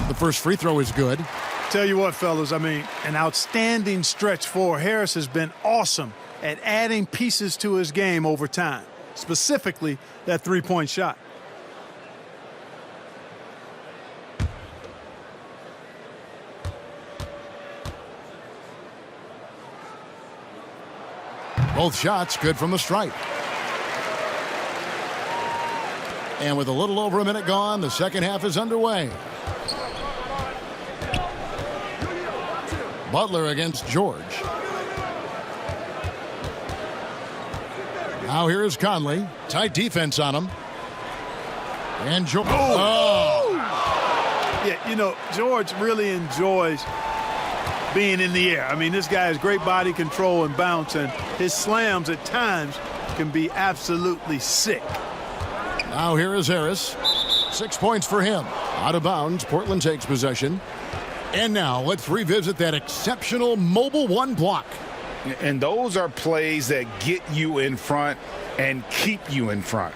The first free throw is good. Tell you what, fellas, I mean, an outstanding stretch for Harris has been awesome at adding pieces to his game over time, specifically that three-point shot. Both shots good from the stripe. And with a little over a minute gone, the second half is underway. Butler against George. Now here is Conley. Tight defense on him. And George. Oh! Yeah, you know, George really enjoys being in the air. I mean, this guy has great body control and bounce, and his slams at times can be absolutely sick. Now here is Harris. 6 points for him. Out of bounds, Portland takes possession. And now let's revisit that exceptional mobile 1 block. And those are plays that get you in front and keep you in front.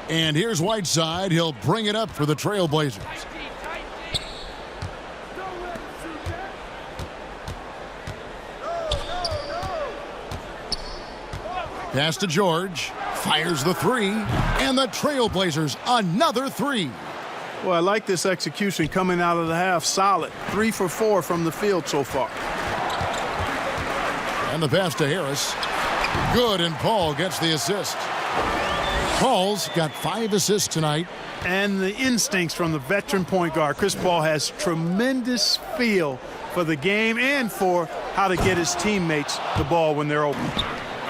And here's Whiteside. He'll bring it up for the Trailblazers. Pass to George. Fires the 3. And the Trailblazers another 3. Well, I like this execution coming out of the half. Solid. 3 for 4 from the field so far. And the pass to Harris. Good, and Paul gets the assist. Paul's got 5 assists tonight. And the instincts from the veteran point guard. Chris Paul has tremendous feel for the game and for how to get his teammates the ball when they're open.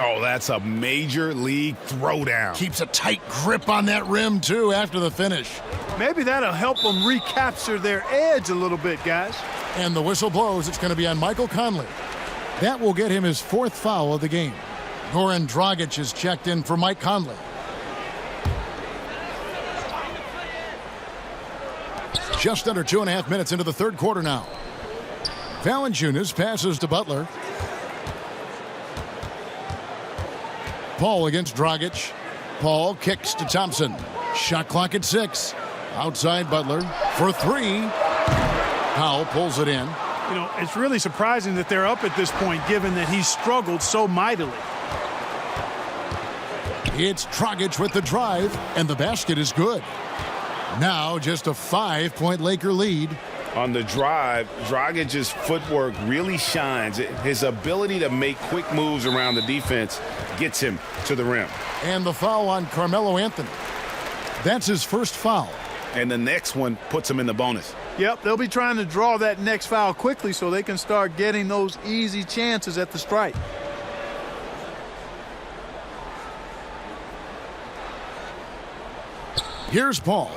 Oh, that's a major league throwdown. Keeps a tight grip on that rim, too, after the finish. Maybe that'll help them recapture their edge a little bit, guys. And the whistle blows. It's going to be on Michael Conley. That will get him his 4th foul of the game. Goran Dragic is checked in for Mike Conley. Just under 2.5 minutes into the third quarter now. Valanciunas passes to Butler. Paul against Dragic. Paul kicks to Thompson. Shot clock at 6. Outside Butler for 3. Powell pulls it in. You know, it's really surprising that they're up at this point, given that he struggled so mightily. It's Dragic with the drive, and the basket is good. Now just a 5-point Laker lead. On the drive, Dragic's footwork really shines. His ability to make quick moves around the defense gets him to the rim. And the foul on Carmelo Anthony. That's his first foul. And the next one puts him in the bonus. Yep, they'll be trying to draw that next foul quickly so they can start getting those easy chances at the stripe. Here's Paul.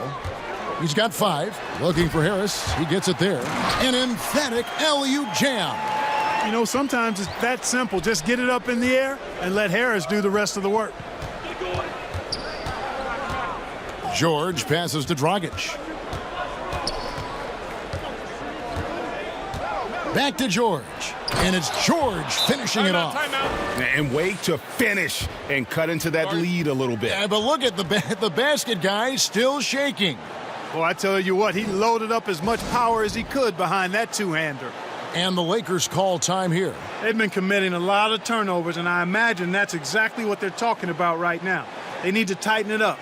He's got 5. Looking for Harris. He gets it there. An emphatic alley-oop jam. You know, sometimes it's that simple. Just get it up in the air and let Harris do the rest of the work. George passes to Dragic. Back to George. And it's George finishing it off. And wait to finish and cut into that lead a little bit. Yeah, but look at the basket guy still shaking. Well, I tell you what, he loaded up as much power as he could behind that two-hander. And the Lakers call time here. They've been committing a lot of turnovers, and I imagine that's exactly what they're talking about right now. They need to tighten it up.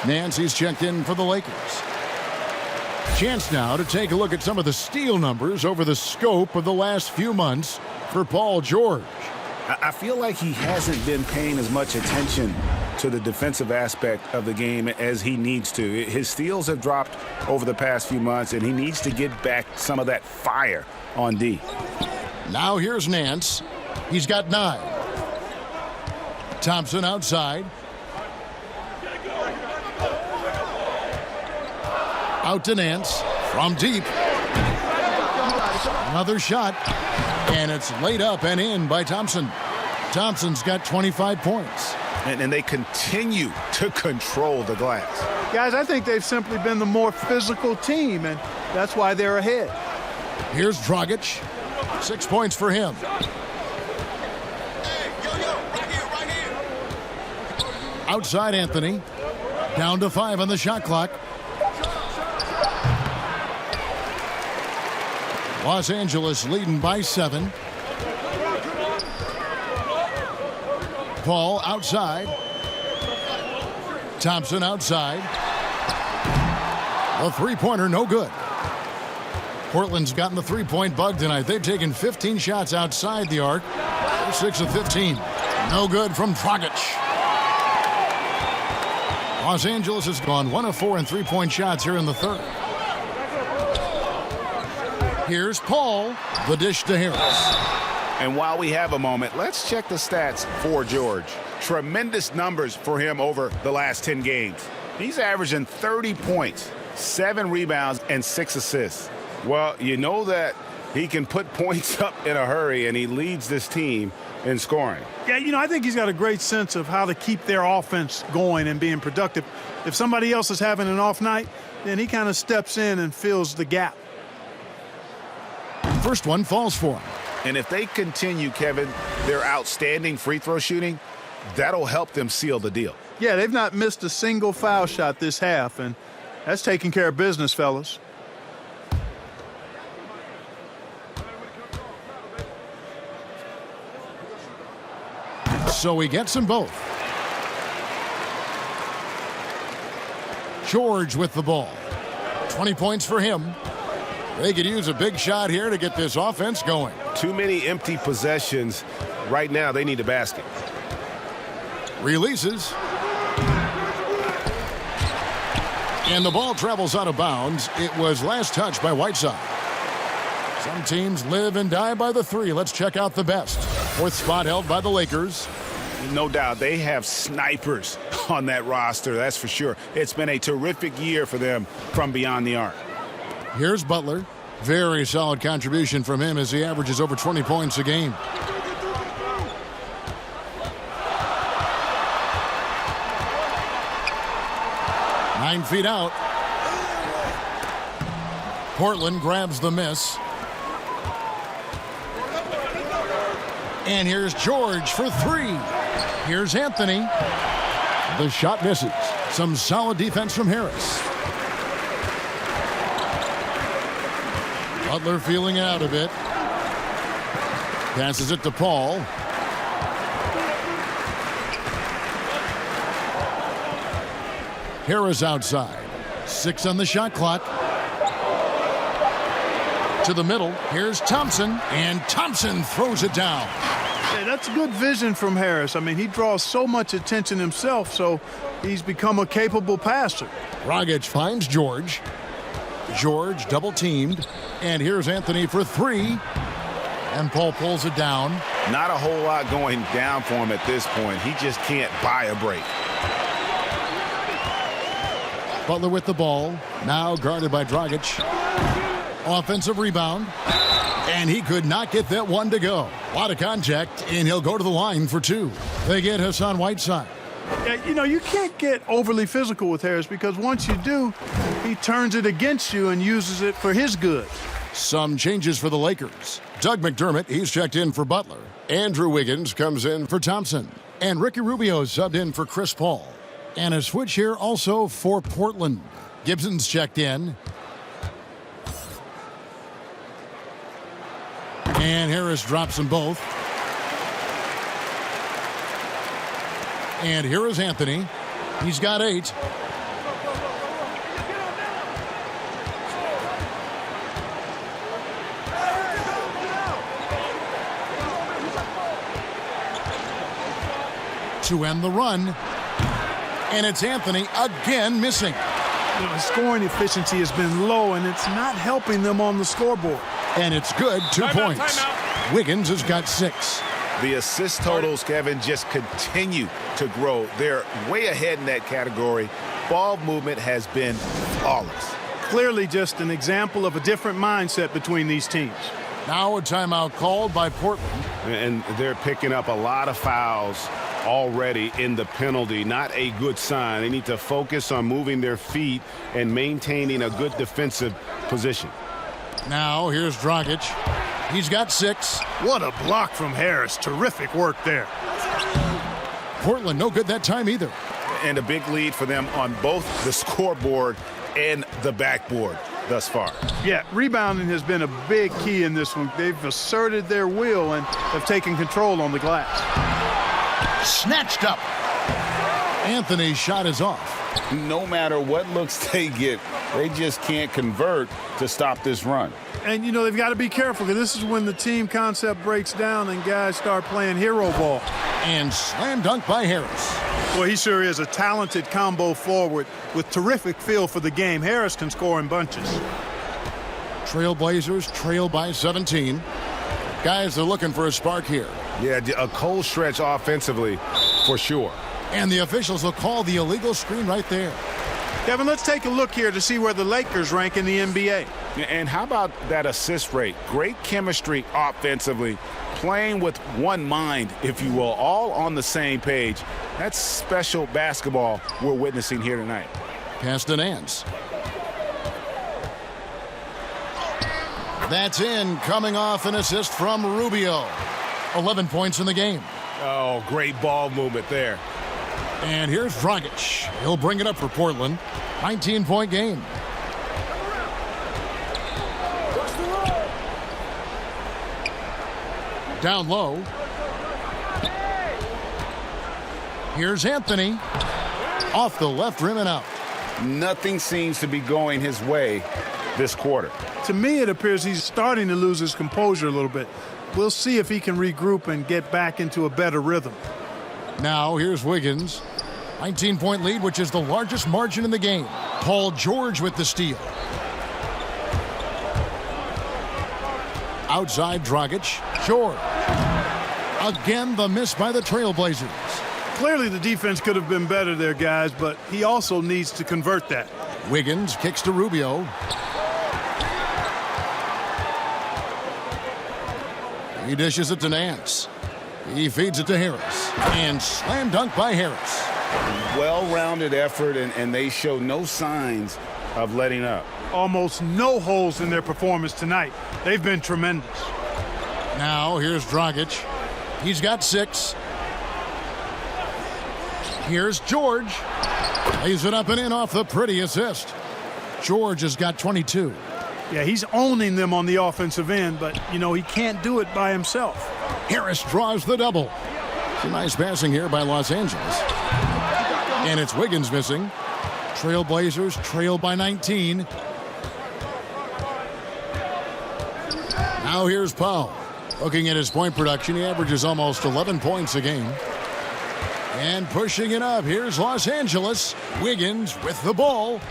Nancy's checked in for the Lakers. Chance now to take a look at some of the steal numbers over the scope of the last few months for Paul George. I feel like he hasn't been paying as much attention to the defensive aspect of the game as he needs to. His steals have dropped over the past few months, and he needs to get back some of that fire on D. Now here's Nance. He's got 9. Thompson outside. Out to Nance from deep. Another shot, and it's laid up and in by Thompson. Thompson's got 25 points. And they continue to control the glass. Guys, I think they've simply been the more physical team, and that's why they're ahead. Here's Dragic. 6 points for him. Outside Anthony. Down to 5 on the shot clock. Los Angeles leading by 7. Paul outside. Thompson outside. A three-pointer, no good. Portland's gotten the three-point bug tonight. They've taken 15 shots outside the arc. They're 6 of 15. No good from Dragic. Los Angeles has gone 1 of 4 in three-point shots here in the third. Here's Paul. The dish to Harris. And while we have a moment, let's check the stats for George. Tremendous numbers for him over the last 10 games. He's averaging 30 points, 7 rebounds, and 6 assists. Well, you know that he can put points up in a hurry, and he leads this team in scoring. Yeah, I think he's got a great sense of how to keep their offense going and being productive. If somebody else is having an off night, then he kind of steps in and fills the gap. First one falls for him. And if they continue, Kevin, their outstanding free throw shooting, that'll help them seal the deal. Yeah, they've not missed a single foul shot this half, and that's taking care of business, fellas. So he gets them both. George with the ball. 20 points for him. They could use a big shot here to get this offense going. Too many empty possessions. Right now, they need a basket. Releases. And the ball travels out of bounds. It was last touched by Whiteside. Some teams live and die by the three. Let's check out the best. 4th spot held by the Lakers. No doubt they have snipers on that roster, that's for sure. It's been a terrific year for them from beyond the arc. Here's Butler. Very solid contribution from him as he averages over 20 points a game. Nine feet out. Portland grabs the miss. And here's George for 3. Here's Anthony. The shot misses. Some solid defense from Harris. Butler feeling out a bit. Passes it to Paul. Harris outside. 6 on the shot clock. To the middle. Here's Thompson. And Thompson throws it down. Hey, that's good vision from Harris. I mean, he draws so much attention himself, so he's become a capable passer. Dragic finds George. George double teamed. And here's Anthony for 3. And Paul pulls it down. Not a whole lot going down for him at this point. He just can't buy a break. Butler with the ball. Now guarded by Dragic. Offensive rebound. And he could not get that one to go. A lot of contact, and he'll go to the line for 2. They get Hassan Whiteside. Yeah, you can't get overly physical with Harris because once you do, he turns it against you and uses it for his good. Some changes for the Lakers. Doug McDermott, he's checked in for Butler. Andrew Wiggins comes in for Thompson. And Ricky Rubio subbed in for Chris Paul. And a switch here also for Portland. Gibson's checked in. And Harris drops them both. And here is Anthony. He's got 8. to end the run. And it's Anthony again missing. You know, scoring efficiency has been low, and it's not helping them on the scoreboard. And it's good, 2 points. Wiggins has got 6. The assist totals, Kevin, just continue to grow. They're way ahead in that category. Ball movement has been flawless. Clearly just an example of a different mindset between these teams. Now a timeout called by Portland. And they're picking up a lot of fouls already in the penalty. Not a good sign. They need to focus on moving their feet and maintaining a good defensive position. Now here's Dragic. He's got 6. What a block from Harris. Terrific work there. Portland no good that time either. And a big lead for them on both the scoreboard and the backboard thus far. Yeah, rebounding has been a big key in this one. They've asserted their will and have taken control on the glass. Snatched up. Anthony's shot is off. No matter what looks they get, they just can't convert to stop this run. And, you know, they've got to be careful because this is when the team concept breaks down and guys start playing hero ball. And slam dunk by Harris. Well, he sure is a talented combo forward with terrific feel for the game. Harris can score in bunches. Trailblazers trail by 17. Guys are looking for a spark here. Yeah, a cold stretch offensively for sure. And the officials will call the illegal screen right there. Kevin, let's take a look here to see where the Lakers rank in the NBA. And how about that assist rate? Great chemistry offensively, playing with one mind, if you will, all on the same page. That's special basketball we're witnessing here tonight. Pass to Nance. That's in, coming off an assist from Rubio. 11 points in the game. Oh, great ball movement there. And here's Dragic. He'll bring it up for Portland. 19-point game. Down low. Here's Anthony. Off the left rim and out. Nothing seems to be going his way this quarter. To me, it appears he's starting to lose his composure a little bit. We'll see if he can regroup and get back into a better rhythm. Now here's Wiggins. 19-point lead, which is the largest margin in the game. Paul George with the steal. Outside Dragic. George. Again, the miss by the Trailblazers. Clearly the defense could have been better there, guys, but he also needs to convert that. Wiggins kicks to Rubio. He dishes it to Nance. He feeds it to Harris. And slam dunk by Harris. Well-rounded effort, and they show no signs of letting up. Almost no holes in their performance tonight. They've been tremendous. Now here's Dragic. He's got 6. Here's George. Lays it up and in off the pretty assist. George has got 22. Yeah, he's owning them on the offensive end, but, you know, he can't do it by himself. Harris draws the double. Some nice passing here by Los Angeles. And it's Wiggins missing. Trailblazers trail by 19. Now here's Powell. Looking at his point production, he averages almost 11 points a game. And pushing it up, here's Los Angeles. Wiggins with the ball.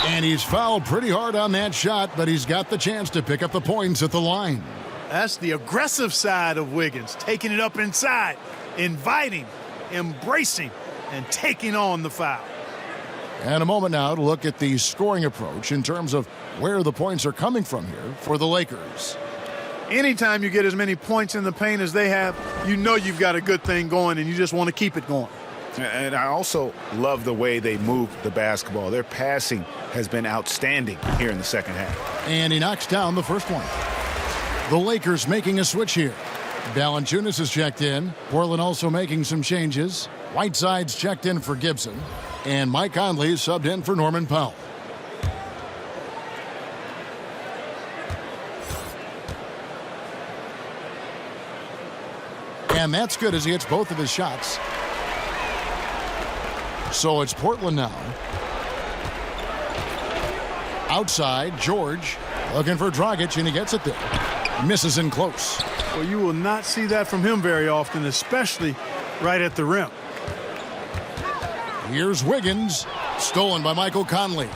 And he's fouled pretty hard on that shot, but he's got the chance to pick up the points at the line. That's the aggressive side of Wiggins, taking it up inside, inviting, embracing, and taking on the foul. And a moment now to look at the scoring approach in terms of where the points are coming from here for the Lakers. Anytime you get as many points in the paint as they have, you know you've got a good thing going and you just want to keep it going. And I also love the way they move the basketball. Their passing has been outstanding here in the second half. And he knocks down the first one. The Lakers making a switch here. Valanciunas is checked in. Portland also making some changes. Whiteside's checked in for Gibson. And Mike Conley is subbed in for Norman Powell. And that's good as he hits both of his shots. So it's Portland now. Outside, George looking for Dragic, and he gets it there. Misses in close. Well, you will not see that from him very often, especially right at the rim. Here's Wiggins, stolen by Michael Conley.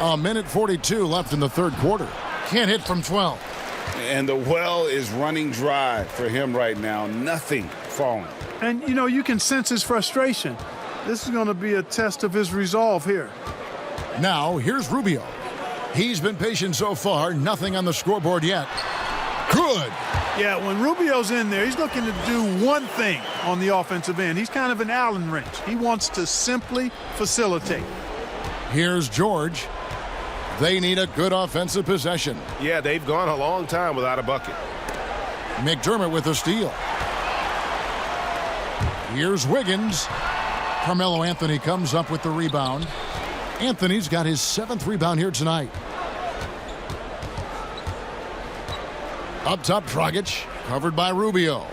A minute 42 left in the third quarter. Can't hit from 12. And the well is running dry for him right now. Nothing falling. And, you know, you can sense his frustration. This is going to be a test of his resolve here. Now, here's Rubio. He's been patient so far. Nothing on the scoreboard yet. Good. Yeah, when Rubio's in there, he's looking to do one thing on the offensive end. He's kind of an Allen wrench. He wants to simply facilitate. Here's George. They need a good offensive possession. Yeah, they've gone a long time without a bucket. McDermott with a steal. Here's Wiggins. Carmelo Anthony comes up with the rebound. Anthony's got his 7th rebound here tonight. Up top, Dragic, covered by Rubio.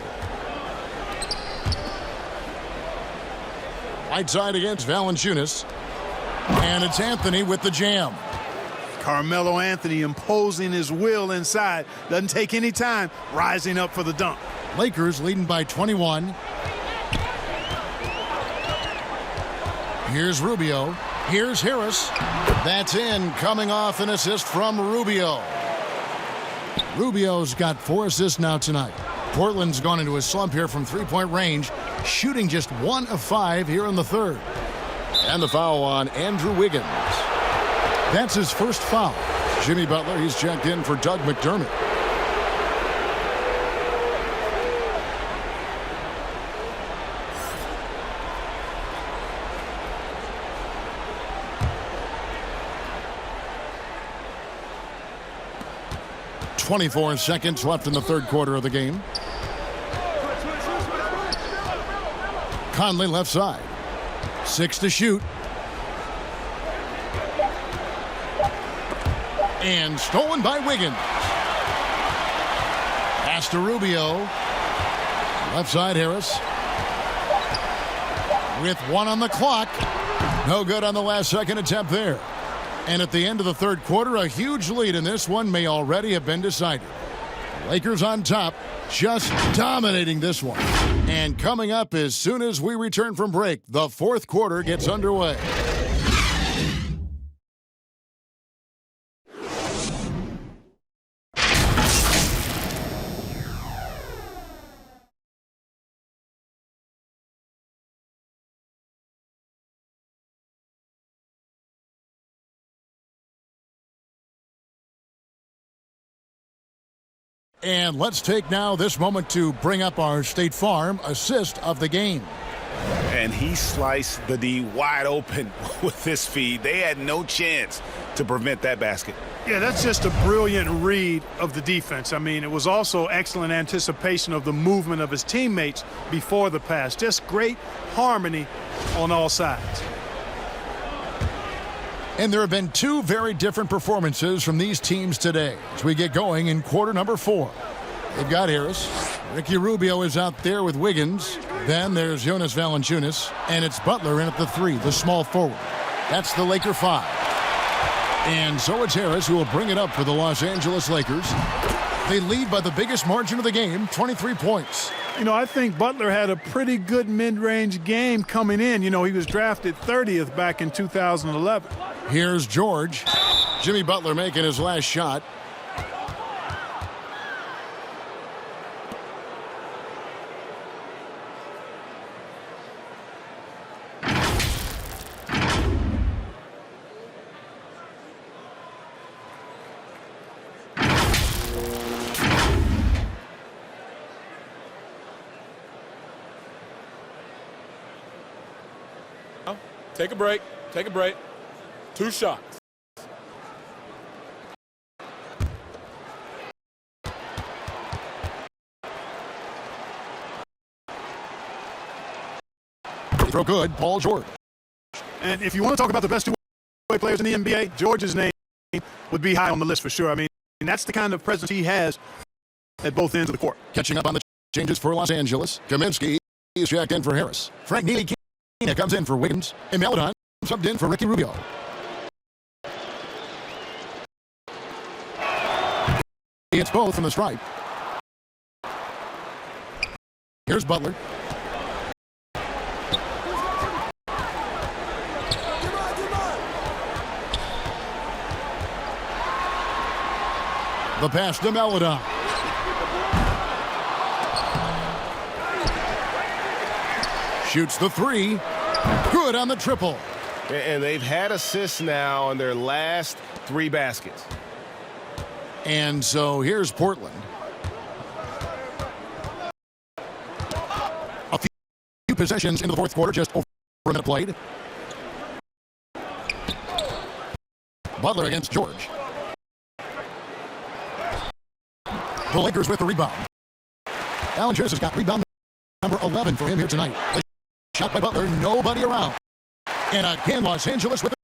Right side against Valanciunas. And it's Anthony with the jam. Carmelo Anthony imposing his will inside. Doesn't take any time, rising up for the dunk. Lakers leading by 21. Here's Rubio. Here's Harris. That's in, coming off an assist from Rubio. Rubio's got 4 assists now tonight. Portland's gone into a slump here from three-point range, shooting just 1 of 5 here in the third. And the foul on Andrew Wiggins. That's his first foul. Jimmy Butler, he's checked in for Doug McDermott. .24 seconds left in the third quarter of the game. Conley left side. 6 to shoot. And stolen by Wiggins. Pass to Rubio. Left side, Harris. With 1 on the clock. No good on the last second attempt there. And at the end of the third quarter, a huge lead in this one may already have been decided. Lakers on top, just dominating this one. And coming up as soon as we return from break, the fourth quarter gets underway. And let's take now this moment to bring up our State Farm assist of the game. And he sliced the D wide open with this feed. They had no chance to prevent that basket. Yeah, that's just a brilliant read of the defense. I mean, it was also excellent anticipation of the movement of his teammates before the pass. Just great harmony on all sides. And there have been 2 very different performances from these teams today as we get going in quarter number 4. They've got Harris. Ricky Rubio is out there with Wiggins. Then there's Jonas Valanciunas. And it's Butler in at the 3, the small forward. That's the Laker 5. And so it's Harris who will bring it up for the Los Angeles Lakers. They lead by the biggest margin of the game, 23 points. You know, I think Butler had a pretty good mid-range game coming in. You know, he was drafted 30th back in 2011. Here's George. Jimmy Butler making his last shot. Take a break. Take a break. 2 shots. Throw good, Paul George. And if you want to talk about the best two-way players in the NBA, George's name would be high on the list for sure. I mean, that's the kind of presence he has at both ends of the court. Catching up on the changes for Los Angeles. Kaminsky is jacked in for Harris. Frank Ntilikina comes in for Wiggins. And Melodon subbed in for Ricky Rubio. It's both from the stripe. Here's Butler. The pass to Melodon. Shoots the three. Good on the triple. And they've had assists now on their last 3 baskets. And so here's Portland. A few possessions into the fourth quarter, just over a minute played. Butler against George. The Lakers with the rebound. Allen Pierce has got rebound number 11 for him here tonight. The shot by Butler, nobody around. And again, Los Angeles with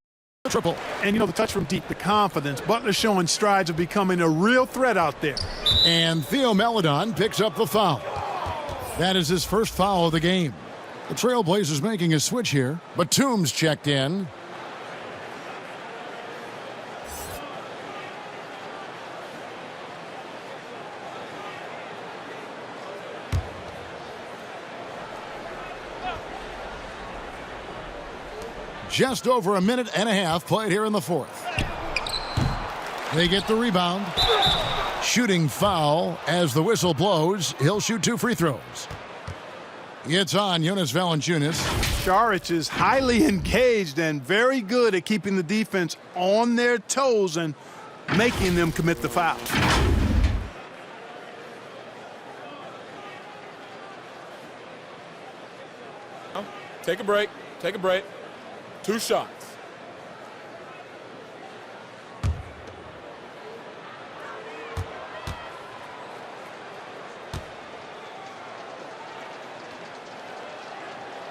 the triple. And you know, the touch from deep, the confidence. Butler showing strides of becoming a real threat out there. And Theo Melodon picks up the foul. That is his first foul of the game. The Trailblazers making a switch here. Batum's checked in. Just over a minute and a half played here in the fourth. They get the rebound. Shooting foul as the whistle blows. He'll shoot 2 free throws. It's on Jonas Valanciunas. Saric is highly engaged and very good at keeping the defense on their toes and making them commit the foul. Take a break. Take a break. 2 shots.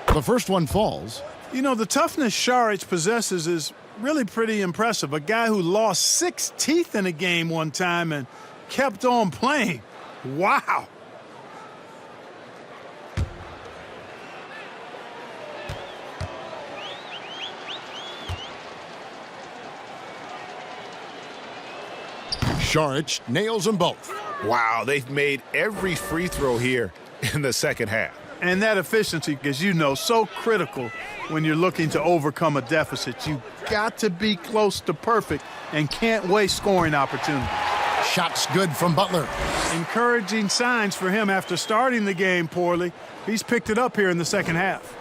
The first one falls. You know, the toughness Saric possesses is really pretty impressive. A guy who lost 6 teeth in a game one time and kept on playing. Wow. Saric nails them both. Wow, they've made every free throw here in the second half. And that efficiency, as you know, so critical when you're looking to overcome a deficit. You've got to be close to perfect and can't waste scoring opportunities. Shots good from Butler. Encouraging signs for him after starting the game poorly. He's picked it up here in the second half.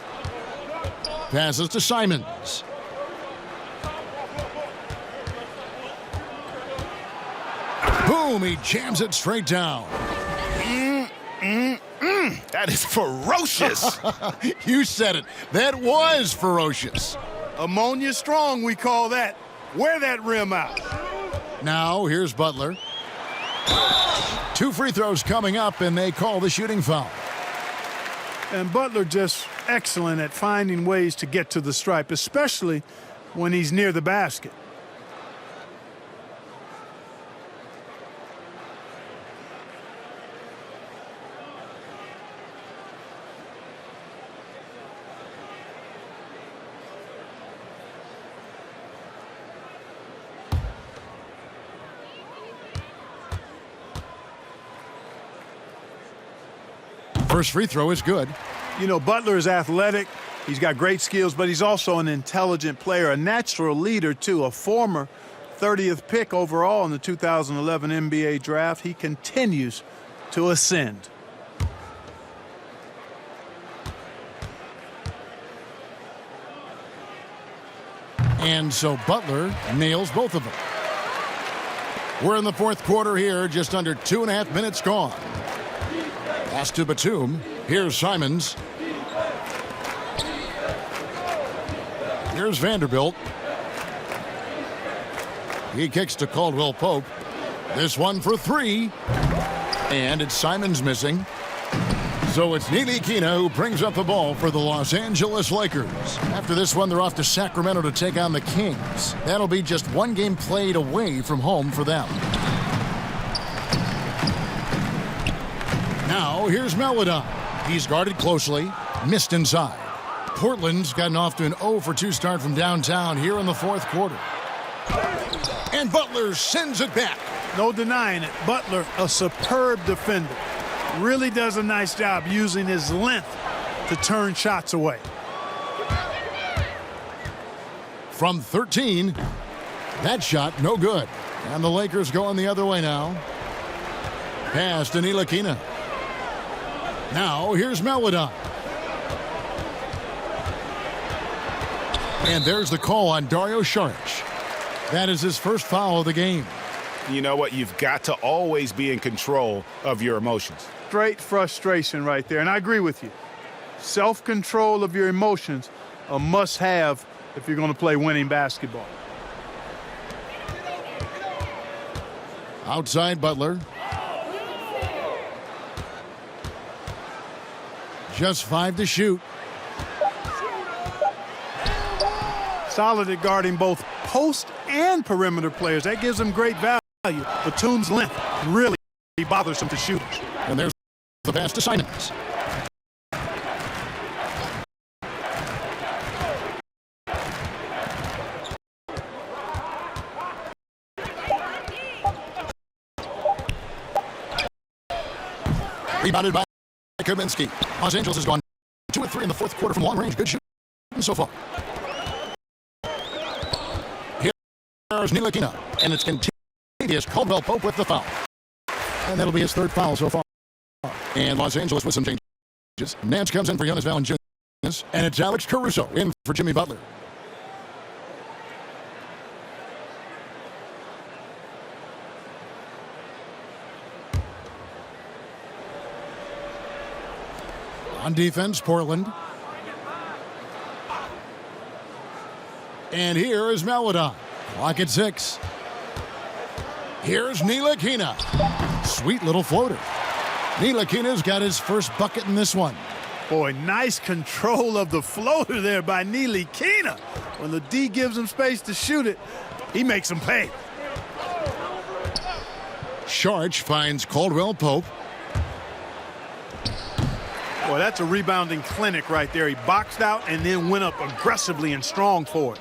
Passes to Simons. Boom, he jams it straight down. That is ferocious. You said it. That was ferocious. Ammonia strong, we call that. Wear that rim out. Now, here's Butler. 2 free throws coming up, and they call the shooting foul. And Butler just excellent at finding ways to get to the stripe, especially when he's near the basket. First free throw is good. You know, Butler is athletic. He's got great skills, but he's also an intelligent player, a natural leader, too, a former 30th pick overall in the 2011 NBA draft. He continues to ascend. And so Butler nails both of them. We're in the fourth quarter here, just under 2.5 minutes gone. Pass to Batum. Here's Simons. Here's Vanderbilt. He kicks to Caldwell Pope. This one for 3. And it's Simons missing. So it's Ntilikina who brings up the ball for the Los Angeles Lakers. After this one, they're off to Sacramento to take on the Kings. That'll be just 1 game played away from home for them. Now, here's Melodon. He's guarded closely, missed inside. Portland's gotten off to an 0 for 2 start from downtown here in the fourth quarter. And Butler sends it back. No denying it. Butler, a superb defender. Really does a nice job using his length to turn shots away. From 13, that shot no good. And the Lakers going the other way now. Pass to Ntilikina. Now here's Melodon. And there's the call on Dario Saric. That is his first foul of the game. You know what? You've got to always be in control of your emotions. Straight frustration right there, and I agree with you. Self-control of your emotions, a must-have if you're going to play winning basketball. Outside Butler. Just 5 to shoot. Solid at guarding both post and perimeter players. That gives them great value. Batum's length really bothersome to shooters. And there's the pass to Simons. Rebounded by Kaminsky. Los Angeles has gone 2 of 3 in the fourth quarter from long range. Good shooting so far. Here's Ntilikina, and it's contagious. Caldwell Pope with the foul. And that'll be his third foul so far. And Los Angeles with some changes. Nance comes in for Jonas Valanciunas, and it's Alex Caruso in for Jimmy Butler. On defense, Portland. And here is Melodon. Clock at 6. Here's Ntilikina. Sweet little floater. Ntilikina's got his first bucket in this one. Boy, nice control of the floater there by Ntilikina. When the D gives him space to shoot it, he makes him pay. Saric finds Caldwell Pope. Boy, that's a rebounding clinic right there. He boxed out and then went up aggressively and strong for it.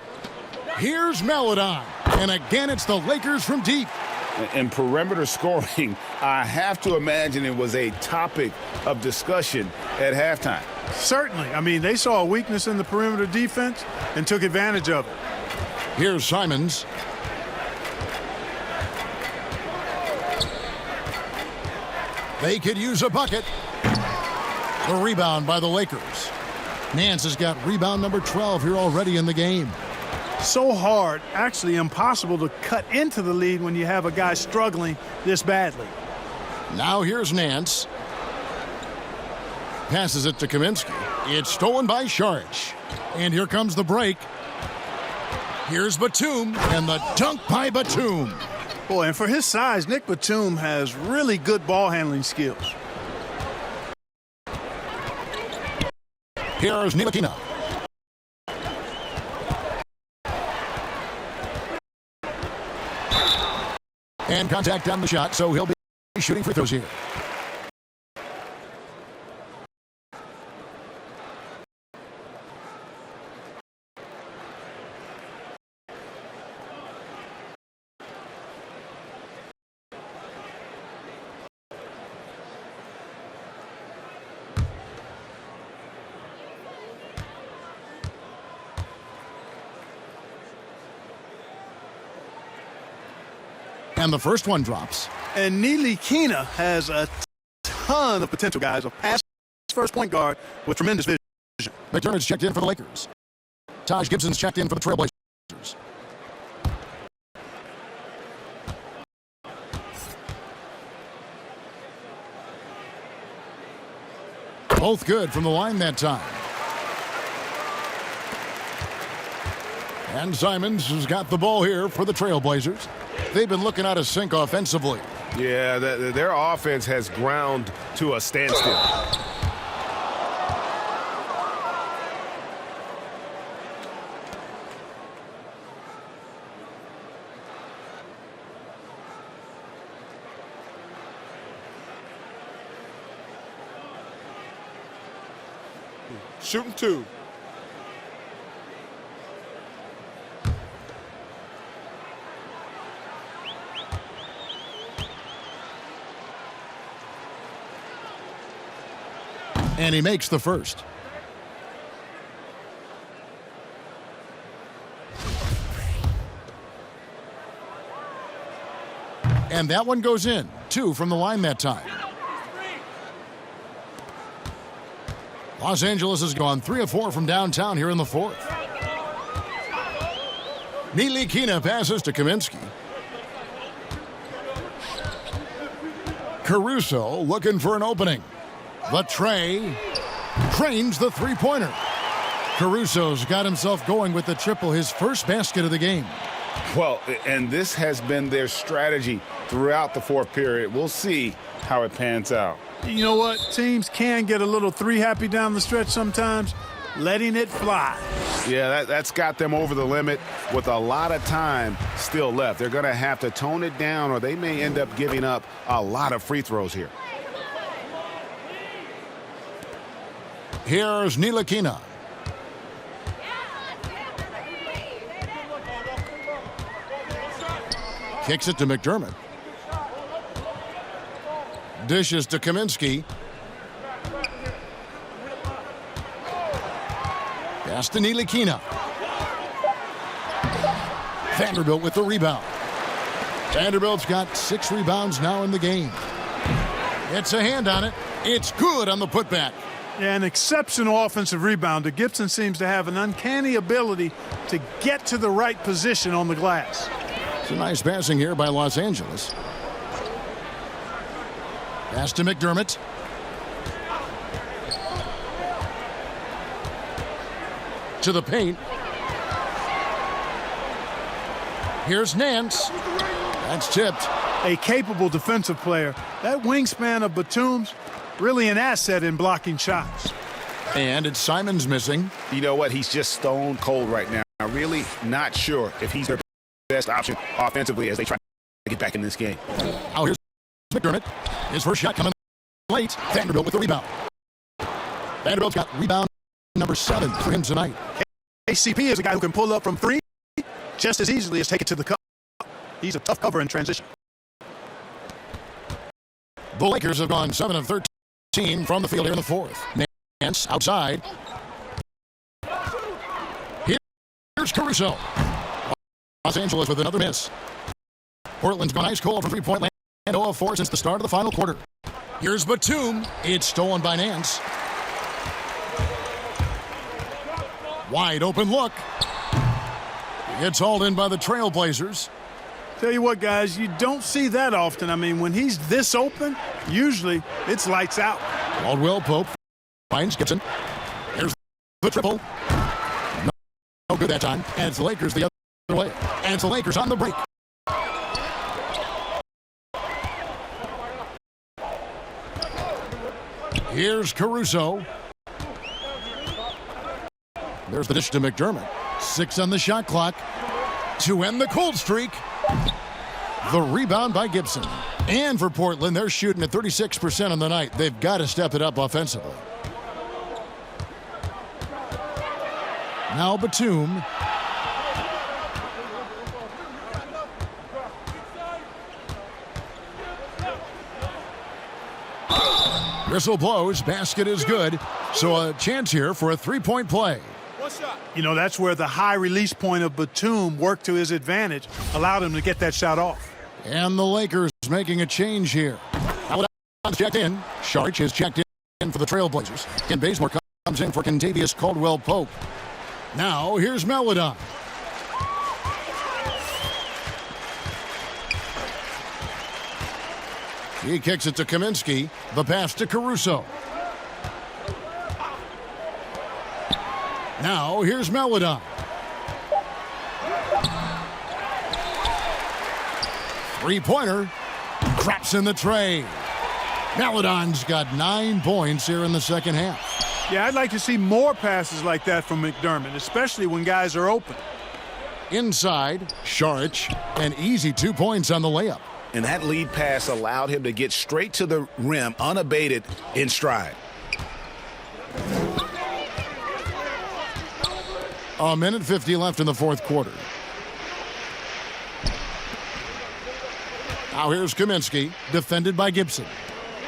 Here's Melodon. And again, it's the Lakers from deep. In perimeter scoring, I have to imagine it was a topic of discussion at halftime. Certainly. I mean, they saw a weakness in the perimeter defense and took advantage of it. Here's Simons. They could use a bucket. The rebound by the Lakers. Nance has got rebound number 12 here already in the game. So hard, actually impossible to cut into the lead when you have a guy struggling this badly. Now here's Nance. Passes it to Kaminsky. It's stolen by Saric. And here comes the break. Here's Batum, and the dunk by Batum. Boy, and for his size, Nick Batum has really good ball handling skills. Here's Ntilikina. And contact on the shot, so he'll be shooting free throws here. And the first one drops. And Ntilikina has a ton of potential, guys. A pass-first point guard with tremendous vision. McDermott's checked in for the Lakers. Taj Gibson's checked in for the Trailblazers. Both good from the line that time. And Simons has got the ball here for the Trailblazers. They've been looking out of sync offensively. Yeah, their offense has ground to a standstill. Shooting 2. And he makes the first. And that one goes in. 2 from the line that time. Los Angeles has gone 3 of 4 from downtown here in the fourth. Ntilikina passes to Kaminsky. Caruso looking for an opening. The tray trains the three-pointer. Caruso's got himself going with the triple, his first basket of the game. Well, and this has been their strategy throughout the fourth period. We'll see how it pans out. You know what? Teams can get a little three happy down the stretch sometimes, letting it fly. Yeah, that's got them over the limit with a lot of time still left. They're going to have to tone it down, or they may end up giving up a lot of free throws here. Here's Ntilikina. Kicks it to McDermott. Dishes to Kaminsky. Pass to Ntilikina. Vanderbilt with the rebound. Vanderbilt's got 6 rebounds now in the game. It's a hand on it. It's good on the putback. Yeah, an exceptional offensive rebounder. Gibson seems to have an uncanny ability to get to the right position on the glass. It's a nice passing here by Los Angeles. Pass to McDermott. To the paint. Here's Nance. That's tipped. A capable defensive player. That wingspan of Batum's really an asset in blocking shots. And it's Simons missing. You know what? He's just stone cold right now. I'm really not sure if he's their best option offensively as they try to get back in this game. Now here's McDermott. His first shot coming late. Vanderbilt with the rebound. Vanderbilt's got rebound number 7 for him tonight. KCP is a guy who can pull up from 3 just as easily as take it to the cup. He's a tough cover in transition. The Lakers have gone 7 of 13 from the field here in the fourth. Nance outside. Here's Caruso. Los Angeles with another miss. Portland's gone ice cold from three-point land. 0 of 4 since the start of the final quarter. Here's Batum. It's stolen by Nance. Wide open look. It's hauled in by the Trailblazers. Tell you what, guys, you don't see that often. I mean, when he's this open, usually it's lights out. Caldwell Pope finds Gibson. Here's the triple. No good that time. And it's the Lakers the other way. And it's the Lakers on the break. Here's Caruso. There's the dish to McDermott. 6 on the shot clock to end the cold streak. The rebound by Gibson. And for Portland, they're shooting at 36% on the night. They've got to step it up offensively. Now Batum. Whistle blows. Basket is good. So a chance here for a three-point play. You know, that's where the high release point of Batum worked to his advantage, allowed him to get that shot off. And the Lakers making a change here. Paladon's checked in. Sharch has checked in for the Trailblazers. Ken Bazemore comes in for Kentavious Caldwell-Pope. Now here's Paladon. He kicks it to Kaminsky. The pass to Caruso. Now here's Paladon. Three-pointer. Drops in the tray. Paladon's got 9 points here in the second half. Yeah, I'd like to see more passes like that from McDermott, especially when guys are open. Inside, Sharch, an easy 2 points on the layup. And that lead pass allowed him to get straight to the rim unabated in stride. A minute 50 left in the fourth quarter. Now here's Kaminsky, defended by Gibson.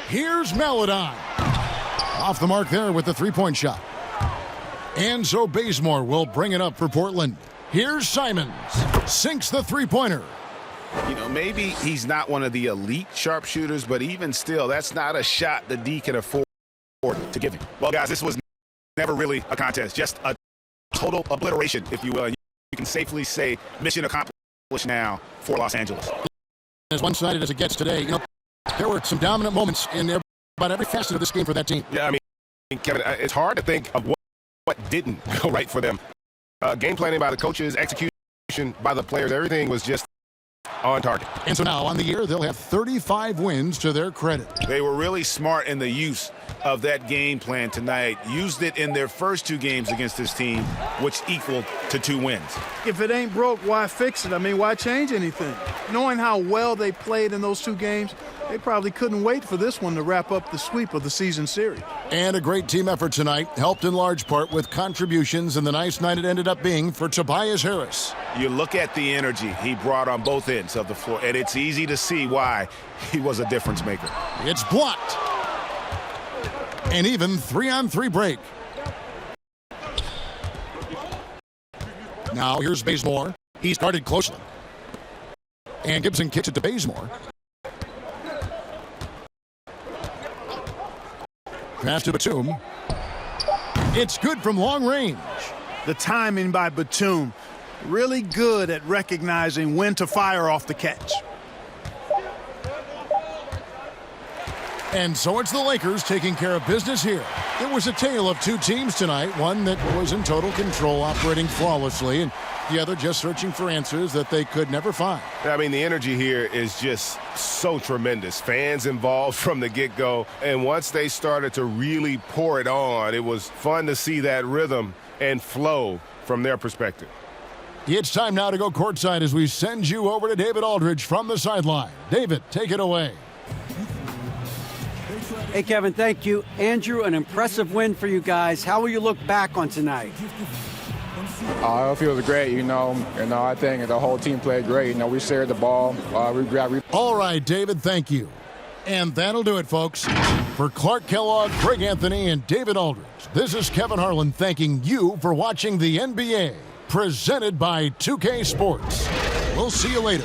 Here's Paladon. Off the mark there with the three-point shot. And so Bazemore will bring it up for Portland. Here's Simons. Sinks the three-pointer. You know, maybe he's not one of the elite sharpshooters, but even still, that's not a shot the D can afford to give you. Well, guys, this was never really a contest, just a total obliteration, if you will. And you can safely say mission accomplished now for Los Angeles. As one-sided as it gets today, you know, there were some dominant moments in there about every facet of this game for that team. Yeah, I mean, Kevin, it's hard to think of what didn't go right for them. Game planning by the coaches, execution by the players, everything was just on target. And so now on the year, they'll have 35 wins to their credit. They were really smart in the use of that game plan tonight. Used it in their first 2 games against this team, which equaled to 2 wins. If it ain't broke, why fix it? I mean, why change anything? Knowing how well they played in those 2 games, they probably couldn't wait for this one to wrap up the sweep of the season series. And a great team effort tonight, helped in large part with contributions, and the nice night it ended up being for Tobias Harris. You look at the energy he brought on both ends of the floor, and it's easy to see why he was a difference maker. It's blocked. An even 3-on-3 break. Now here's Bazemore. He started closely. And Gibson kicks it to Bazemore. Pass to Batum. It's good from long range. The timing by Batum, really good at recognizing when to fire off the catch. And so it's the Lakers taking care of business here. It was a tale of 2 teams tonight, one that was in total control, operating flawlessly, and the other just searching for answers that they could never find. I mean, the energy here is just so tremendous. Fans involved from the get-go, and once they started to really pour it on, it was fun to see that rhythm and flow from their perspective. It's time now to go courtside as we send you over to David Aldridge from the sideline. David, take it away. Hey, Kevin, thank you. Andrew, an impressive win for you guys. How will you look back on tonight? It feels great, I think the whole team played great. We shared the ball. All right, David, thank you. And that'll do it, folks. For Clark Kellogg, Greg Anthony, and David Aldridge, this is Kevin Harlan thanking you for watching the NBA, presented by 2K Sports. We'll see you later.